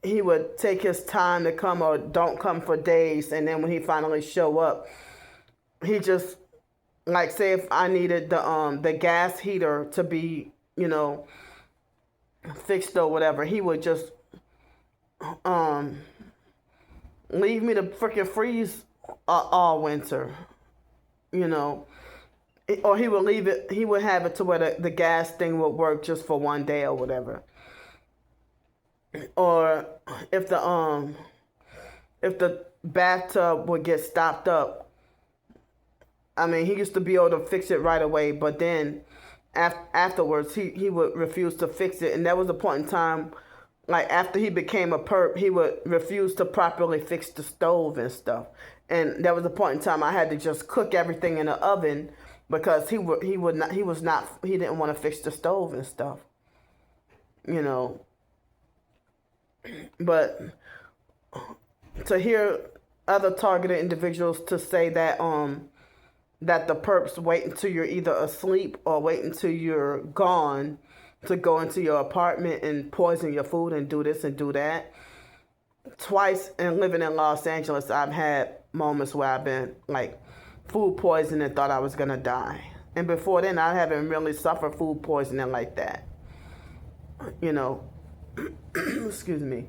he would take his time to come or don't come for days. And then when he finally show up, he just, like, say if I needed the gas heater to be, you know, fixed or whatever, he would just leave me to freaking freeze all winter, you know. Or he would leave it, he would have it to where the gas thing would work just for one day or whatever. Or if the bathtub would get stopped up, I mean, he used to be able to fix it right away, but then afterwards he would refuse to fix it. And there was a point in time, like after he became a perp, he would refuse to properly fix the stove and stuff. And there was a point in time I had to just cook everything in the oven because he didn't want to fix the stove and stuff, you know. But to hear other targeted individuals to say that that the perps wait until you're either asleep or wait until you're gone to go into your apartment and poison your food and do this and do that. Twice in living in Los Angeles, I've had moments where I've been like food poisoning and thought I was gonna die. And before then, I haven't really suffered food poisoning like that. You know, excuse me.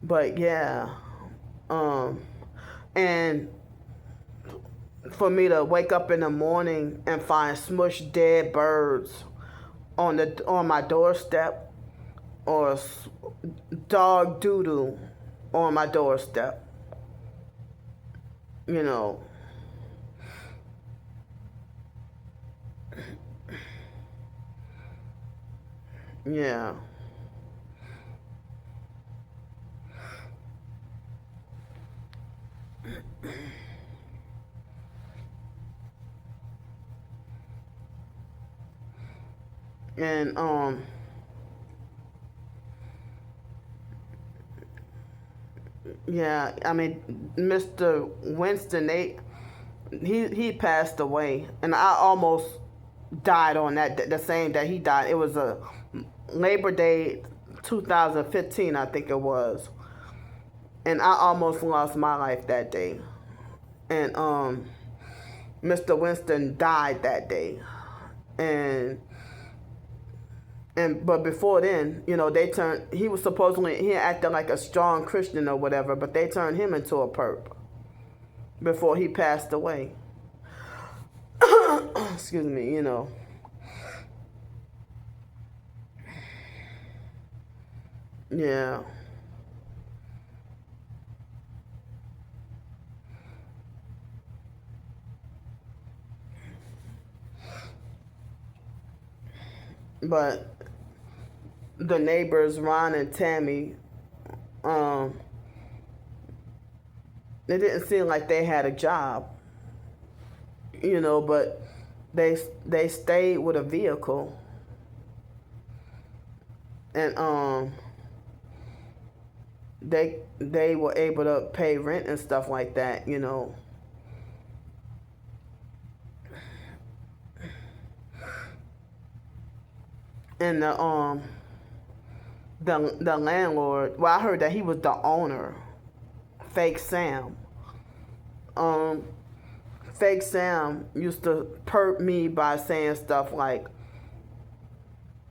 But yeah, and for me to wake up in the morning and find smushed dead birds on my doorstep, or dog doo-doo on my doorstep, you know. Yeah. And yeah, I mean, Mr. Winston, he passed away, and I almost died on the same day he died. It was a Labor Day 2015, I think it was. And I almost lost my life that day. And Mr. Winston died that day. And but before then, he was supposedly, he acted like a strong Christian or whatever, but they turned him into a perp before he passed away. Excuse me, Yeah. But the neighbors, Ron and Tammy, um, it didn't seem like they had a job, but they stayed with a vehicle, and they were able to pay rent and stuff like that. And the landlord, well, I heard that he was the owner, Fake Sam. Um, Fake Sam used to perp me by saying stuff like,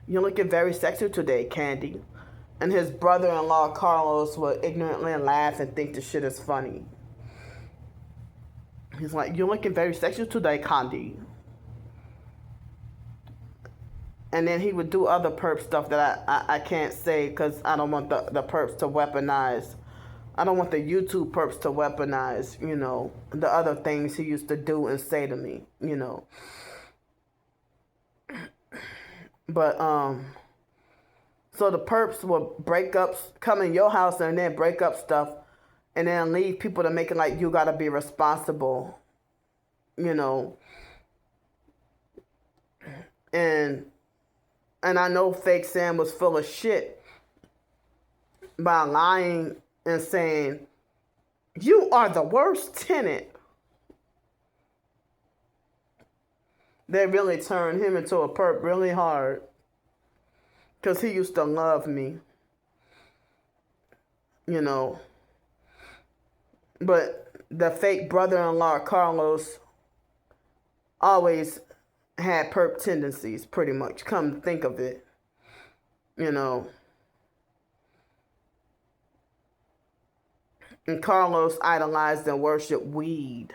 "You're looking very sexy today, Candy." And his brother-in-law, Carlos, would ignorantly laugh and think the shit is funny. He's like, "You're looking very sexy today, Candy." And then he would do other perp stuff that I can't say because I don't want the perps to weaponize. I don't want the YouTube perps to weaponize, the other things he used to do and say to me. But, so the perps will come in your house and then break up stuff and then leave people to make it like you gotta be responsible, And I know Fake Sam was full of shit by lying and saying, "You are the worst tenant." They really turned him into a perp really hard because he used to love me, But the fake brother-in-law, Carlos, always had perp tendencies, pretty much. Come to think of it, And Carlos idolized and worshiped weed,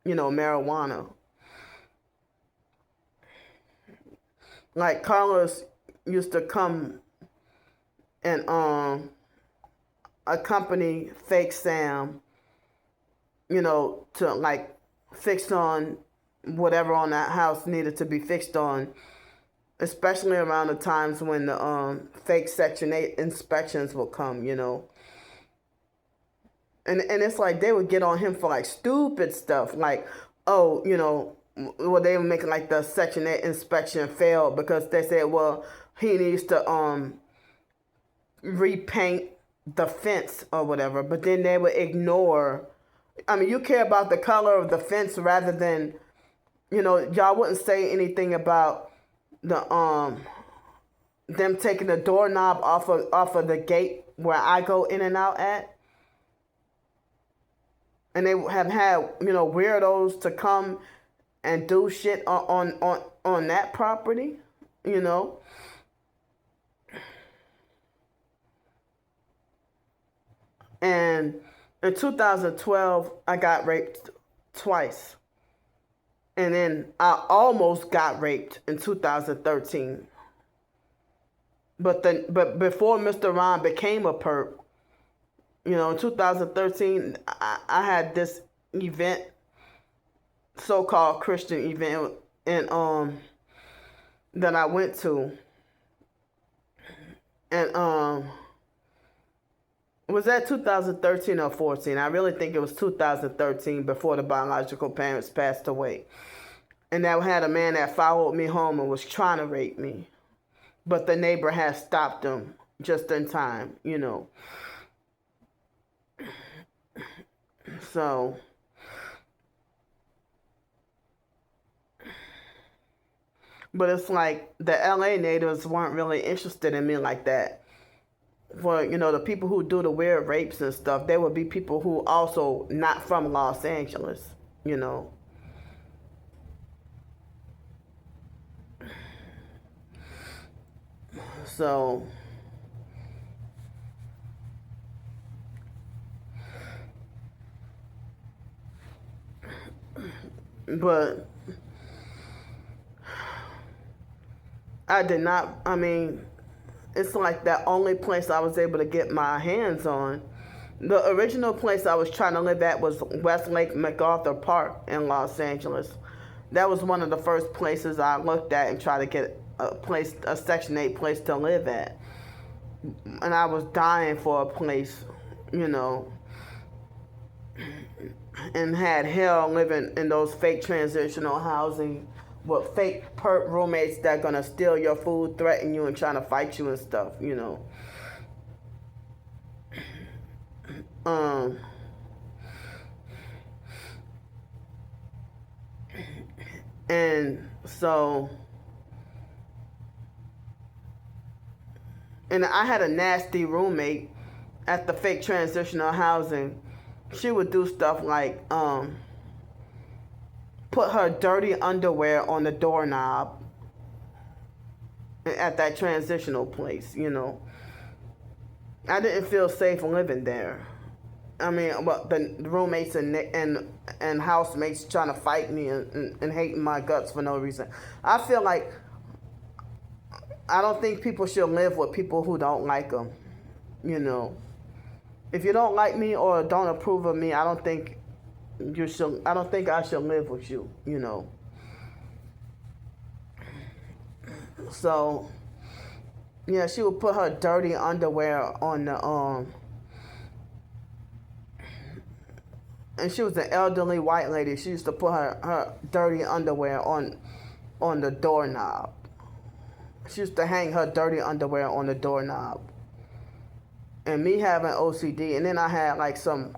marijuana. Like Carlos used to come and accompany Fake Sam, to like fix on whatever on that house needed to be fixed on, especially around the times when the fake Section 8 inspections will come, And it's like they would get on him for like stupid stuff, like, oh, well, they were making like the Section 8 inspection failed because they said, well, he needs to repaint the fence or whatever, but then they would ignore. I mean, you care about the color of the fence rather than, y'all wouldn't say anything about the them taking the doorknob off of the gate where I go in and out at. And they have had, weirdos to come and do shit on that property, And in 2012, I got raped twice. And then I almost got raped in 2013. But before Mr. Ron became a perp, in 2013, I had this event, so-called Christian event, and that I went to, and was that 2013 or 14? I really think it was 2013 before the biological parents passed away, and I had a man that followed me home and was trying to rape me, but the neighbor had stopped him just in time, So But it's like the LA natives weren't really interested in me like that. For, the people who do the weird rapes and stuff, they would be people who also not from Los Angeles, you know. So, but I did not, I mean, it's like that only place I was able to get my hands on. The original place I was trying to live at was Westlake MacArthur Park in Los Angeles. That was one of the first places I looked at and tried to get a Section 8 place to live at. And I was dying for a place, you know, and had hell living in those fake transitional housing with fake perp roommates that are gonna steal your food, threaten you, and trying to fight you and stuff, you know. Um, and so, and I had a nasty roommate at the fake transitional housing. She would do stuff like put her dirty underwear on the doorknob at that transitional place, you know. I didn't feel safe living there. I mean, but the roommates and housemates trying to fight me and hating my guts for no reason. I feel like I don't think people should live with people who don't like them, you know. If you don't like me or don't approve of me, I don't think you should. I don't think I should live with you, you know. So, yeah, she would put her dirty underwear on the and she was an elderly white lady. She used to put her dirty underwear on the doorknob. She used to hang her dirty underwear on the doorknob. And me having OCD, and then I had like some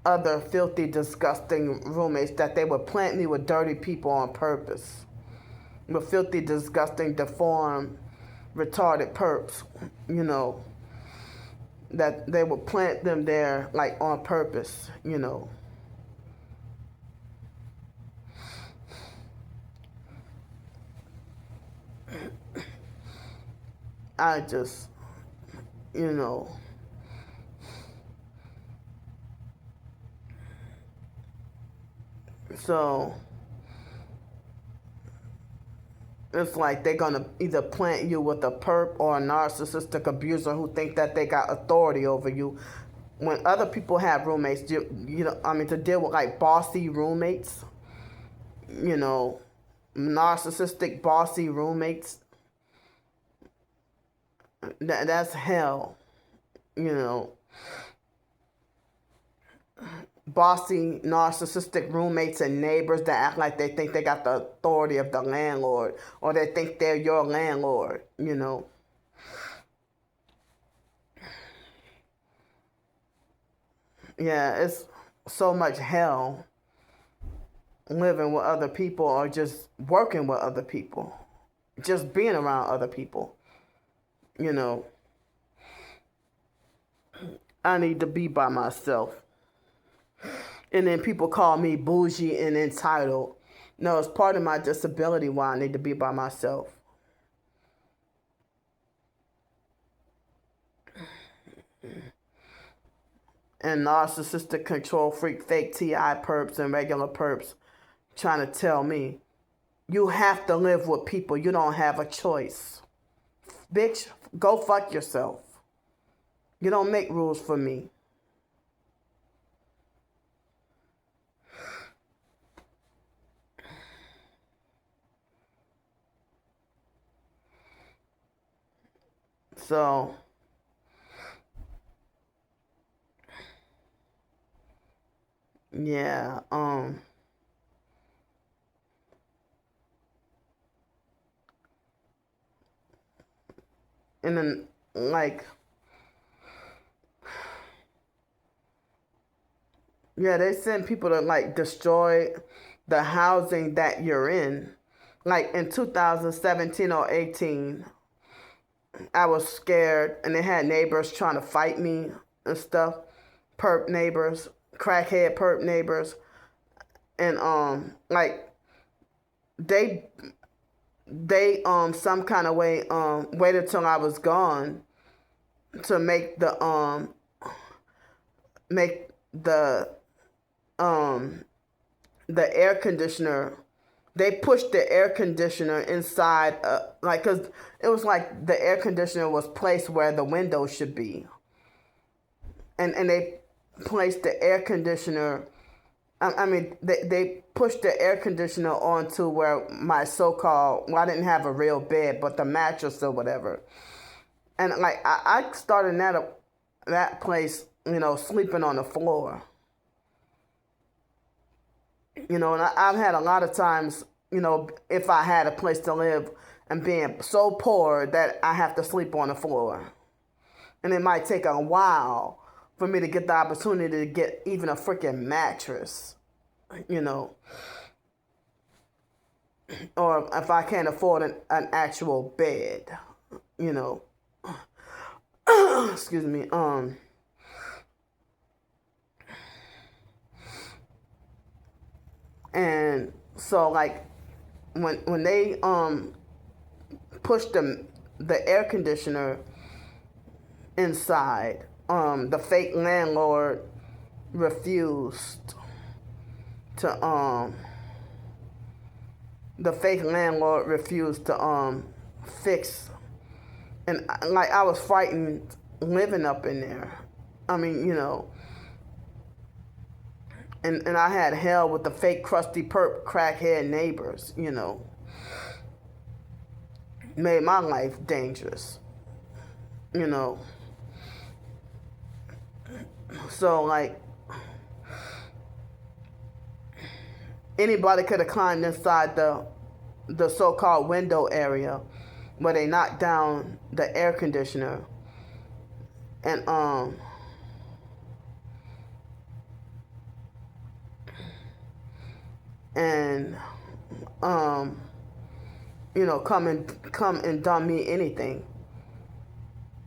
other filthy, disgusting roommates that they would plant me with dirty people on purpose. With filthy, disgusting, deformed, retarded perps, you know, that they would plant them there like on purpose, you know. I just, you know, so it's like they're gonna either plant you with a perp or a narcissistic abuser who think that they got authority over you. When other people have roommates, you know, I mean, to deal with like bossy roommates, you know, narcissistic bossy roommates, that's hell, you know. Bossy, narcissistic roommates and neighbors that act like they think they got the authority of the landlord or they think they're your landlord, you know. Yeah, it's so much hell living with other people or just working with other people, just being around other people, you know. I need to be by myself. And then people call me bougie and entitled. No, it's part of my disability why I need to be by myself. And narcissistic control freak, fake TI perps and regular perps trying to tell me, you have to live with people. You don't have a choice. Bitch, go fuck yourself. You don't make rules for me. So, yeah, and then, like, yeah, they send people to, like, destroy the housing that you're in. like in 2017 or 18, I was scared, and they had neighbors trying to fight me and stuff. Perp neighbors, crackhead perp neighbors, and like they some kind of way waited till I was gone to make the air conditioner. They pushed the air conditioner inside, like, cause it was like the air conditioner was placed where the window should be, and they placed the air conditioner. I mean, they pushed the air conditioner onto where my so-called, well, I didn't have a real bed, but the mattress or whatever. And like, I started that place, sleeping on the floor. And I've had a lot of times, if I had a place to live and being so poor that I have to sleep on the floor. And it might take a while for me to get the opportunity to get even a freaking mattress, or if I can't afford an actual bed, excuse me, and so like when they pushed the air conditioner inside, the fake landlord refused to fix, and like I was frightened living up in there. I mean, and I had hell with the fake crusty perp crackhead neighbors, made my life dangerous, so like anybody could have climbed inside the so-called window area where they knocked down the air conditioner, and come and done me anything.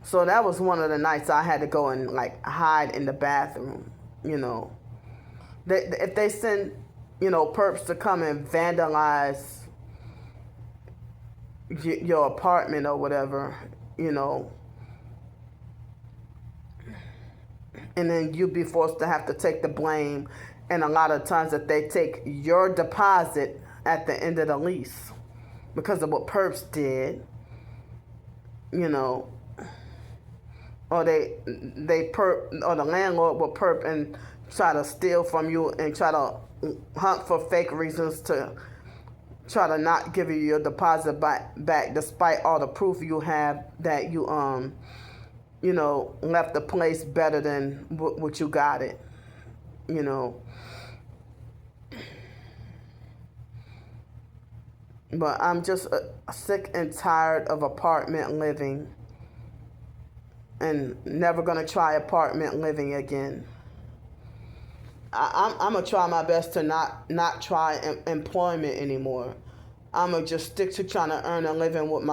So that was one of the nights I had to go and like hide in the bathroom. If they send perps to come and vandalize your apartment or whatever, and then you be forced to have to take the blame, and a lot of times that they take your deposit at the end of the lease because of what perps did, or they perp, or the landlord will perp and try to steal from you and try to hunt for fake reasons to try to not give you your deposit back despite all the proof you have that you left the place better than what you got it, But I'm just sick and tired of apartment living, and never gonna try apartment living again. I'm gonna try my best to not try employment anymore. I'm gonna just stick to trying to earn a living with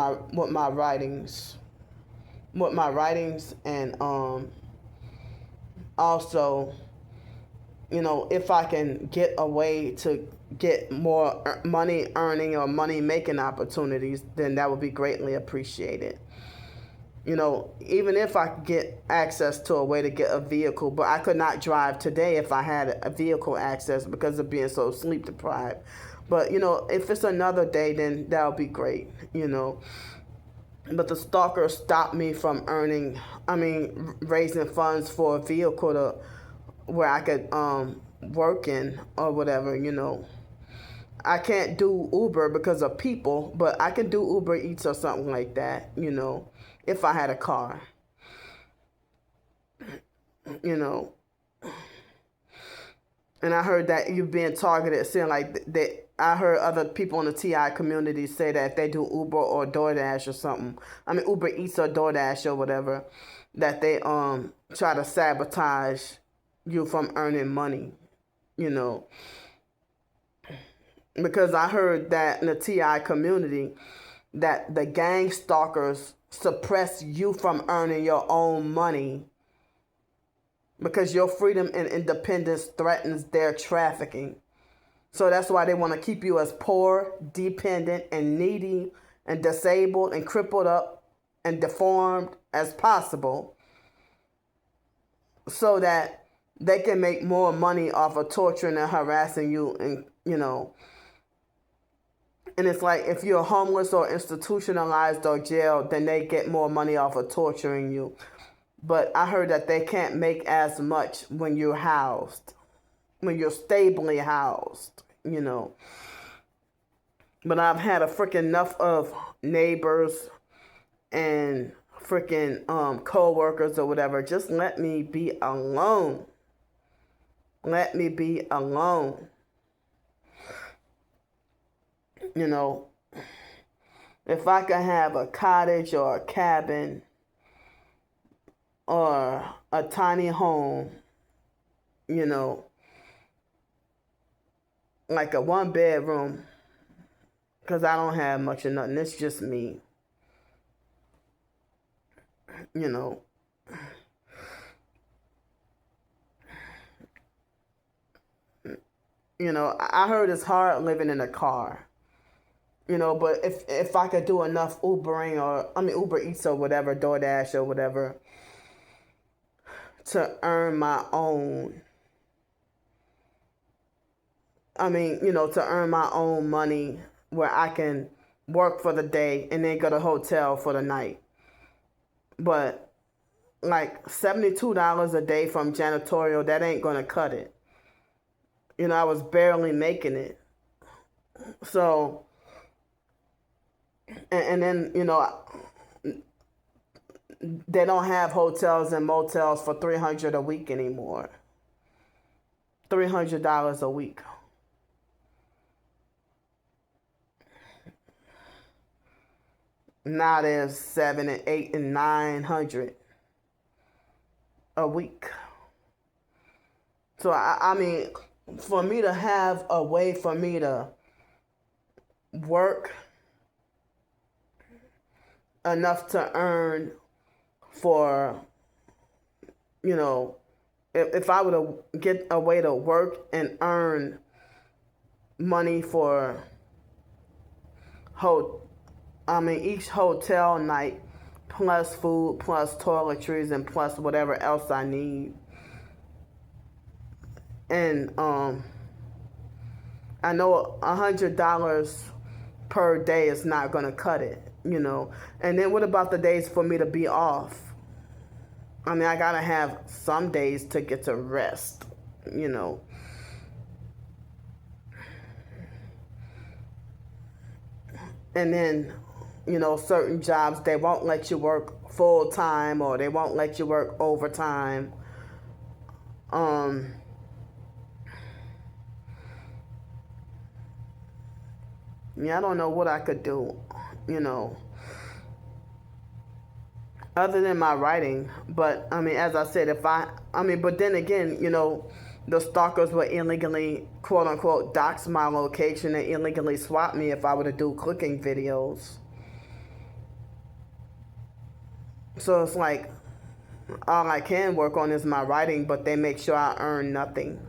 my writings, and also, if I can get a way to get more money earning or money making opportunities, then that would be greatly appreciated. Even if I could get access to a way to get a vehicle, but I could not drive today if I had a vehicle access because of being so sleep deprived. But, if it's another day, then that'll be great, But the stalkers stopped me from raising funds for a vehicle where I could work in or whatever, I can't do Uber because of people, but I can do Uber Eats or something like that, if I had a car, And I heard that you're being targeted, saying like that. I heard other people in the TI community say that if they do Uber or DoorDash or something, Uber Eats or DoorDash or whatever, that they try to sabotage you from earning money, Because I heard that in the TI community that the gang stalkers suppress you from earning your own money because your freedom and independence threatens their trafficking. So that's why they want to keep you as poor, dependent, and needy, and disabled, and crippled up, and deformed as possible, so that they can make more money off of torturing and harassing you. And and it's like if you're homeless or institutionalized or jailed, then they get more money off of torturing you. But I heard that they can't make as much when you're housed, when you're stably housed. But I've had a freaking enough of neighbors and freaking co-workers or whatever. Just let me be alone. Let me be alone. If I could have a cottage or a cabin or a tiny home, like a 1-bedroom, because I don't have much of nothing. It's just me. I heard it's hard living in a car. But if I could do enough Uber Eats or whatever, DoorDash or whatever, to earn my own. To earn my own money where I can work for the day and then go to hotel for the night. But like $72 a day from janitorial, that ain't gonna cut it. I was barely making it. So, and then, they don't have hotels and motels for $300 a week anymore. $300 a week. Now there's $700 and $800 and $900 a week. So I mean, for me to have a way for me to work enough to earn for, if I were to get a way to work and earn money for each hotel night, plus food, plus toiletries, and plus whatever else I need. And I know $100 per day is not gonna cut it, And then what about the days for me to be off? I gotta have some days to get to rest, And then, certain jobs, they won't let you work full time or they won't let you work overtime. I don't know what I could do, other than my writing. But, as I said, but then again, the stalkers would illegally, quote unquote, dox my location and illegally swap me if I were to do cooking videos. So it's like, all I can work on is my writing, but they make sure I earn nothing.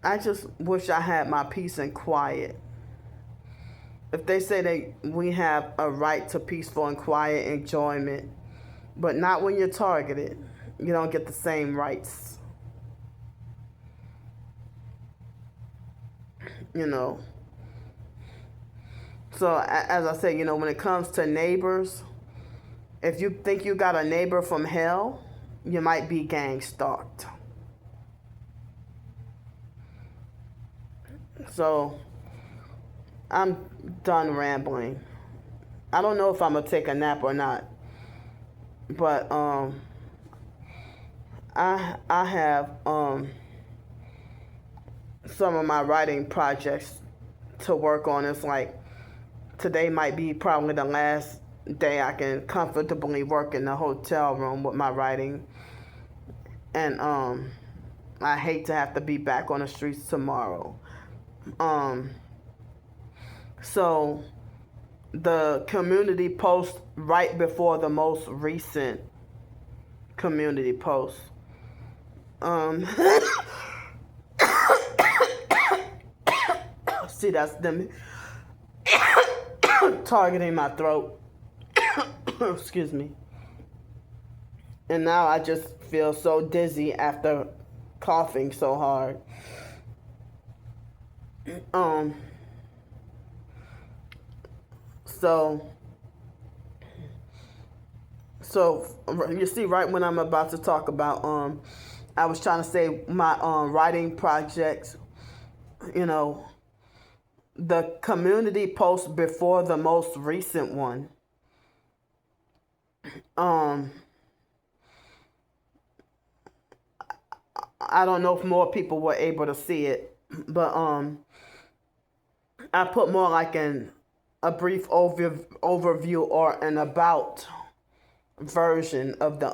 I just wish I had my peace and quiet. If they say we have a right to peaceful and quiet enjoyment, but not when you're targeted, you don't get the same rights. So as I say, when it comes to neighbors, if you think you got a neighbor from hell, you might be gang stalked. So I'm done rambling. I don't know if I'm gonna take a nap or not, but I have some of my writing projects to work on. It's like today might be probably the last day I can comfortably work in the hotel room with my writing. And I hate to have to be back on the streets tomorrow. Um, so the community post right before the most recent community post. Um, see, that's them targeting my throat. Excuse me. And now I just feel so dizzy after coughing so hard. Um, so, so you see, right when I'm about to talk about, I was trying to say my writing projects, you know, the community post before the most recent one. Um, I don't know if more people were able to see it, but I put more like a brief overview or an about version of the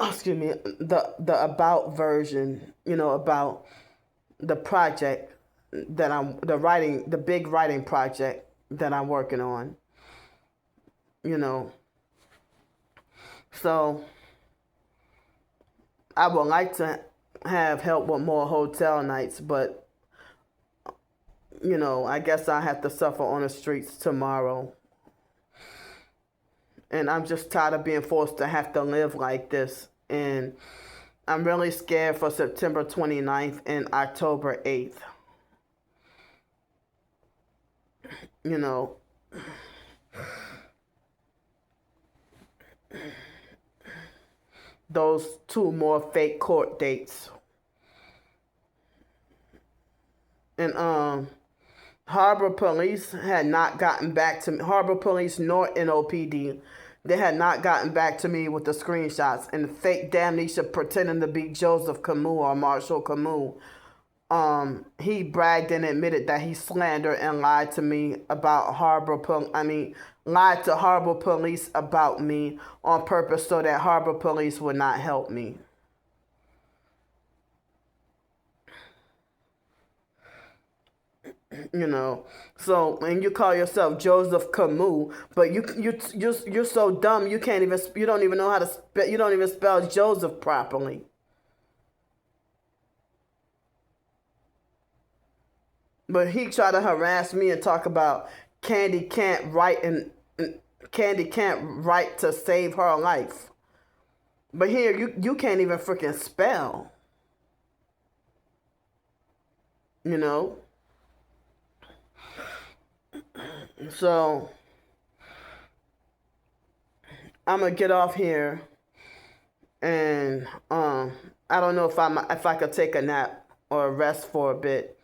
excuse me, the about version, you know, about the project that the big writing project that I'm working on, you know. So I would like to have help with more hotel nights, but you know, I guess I have to suffer on the streets tomorrow. And I'm just tired of being forced to have to live like this. And I'm really scared for September 29th and October 8th. You know, those two more fake court dates. And Harbor Police had not gotten back to me. Harbor Police nor NOPD, they had not gotten back to me with the screenshots. And the fake damnesia pretending to be Joseph Camus or Marshall Camus. He bragged and admitted that he slandered and lied to me about lied to Harbor Police about me on purpose so that Harbor Police would not help me. You know, so and you call yourself Joseph Camus, but you're so dumb you don't even know how to you don't even spell Joseph properly. But he tried to harass me and talk about Candy can't write to save her life. But here you can't even freaking spell. You know? So I'm gonna get off here and I don't know if I could take a nap or rest for a bit.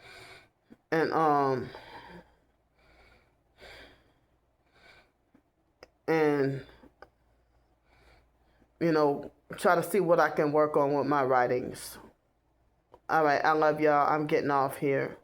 And and you know, try to see what I can work on with my writings. All right, I love y'all. I'm getting off here.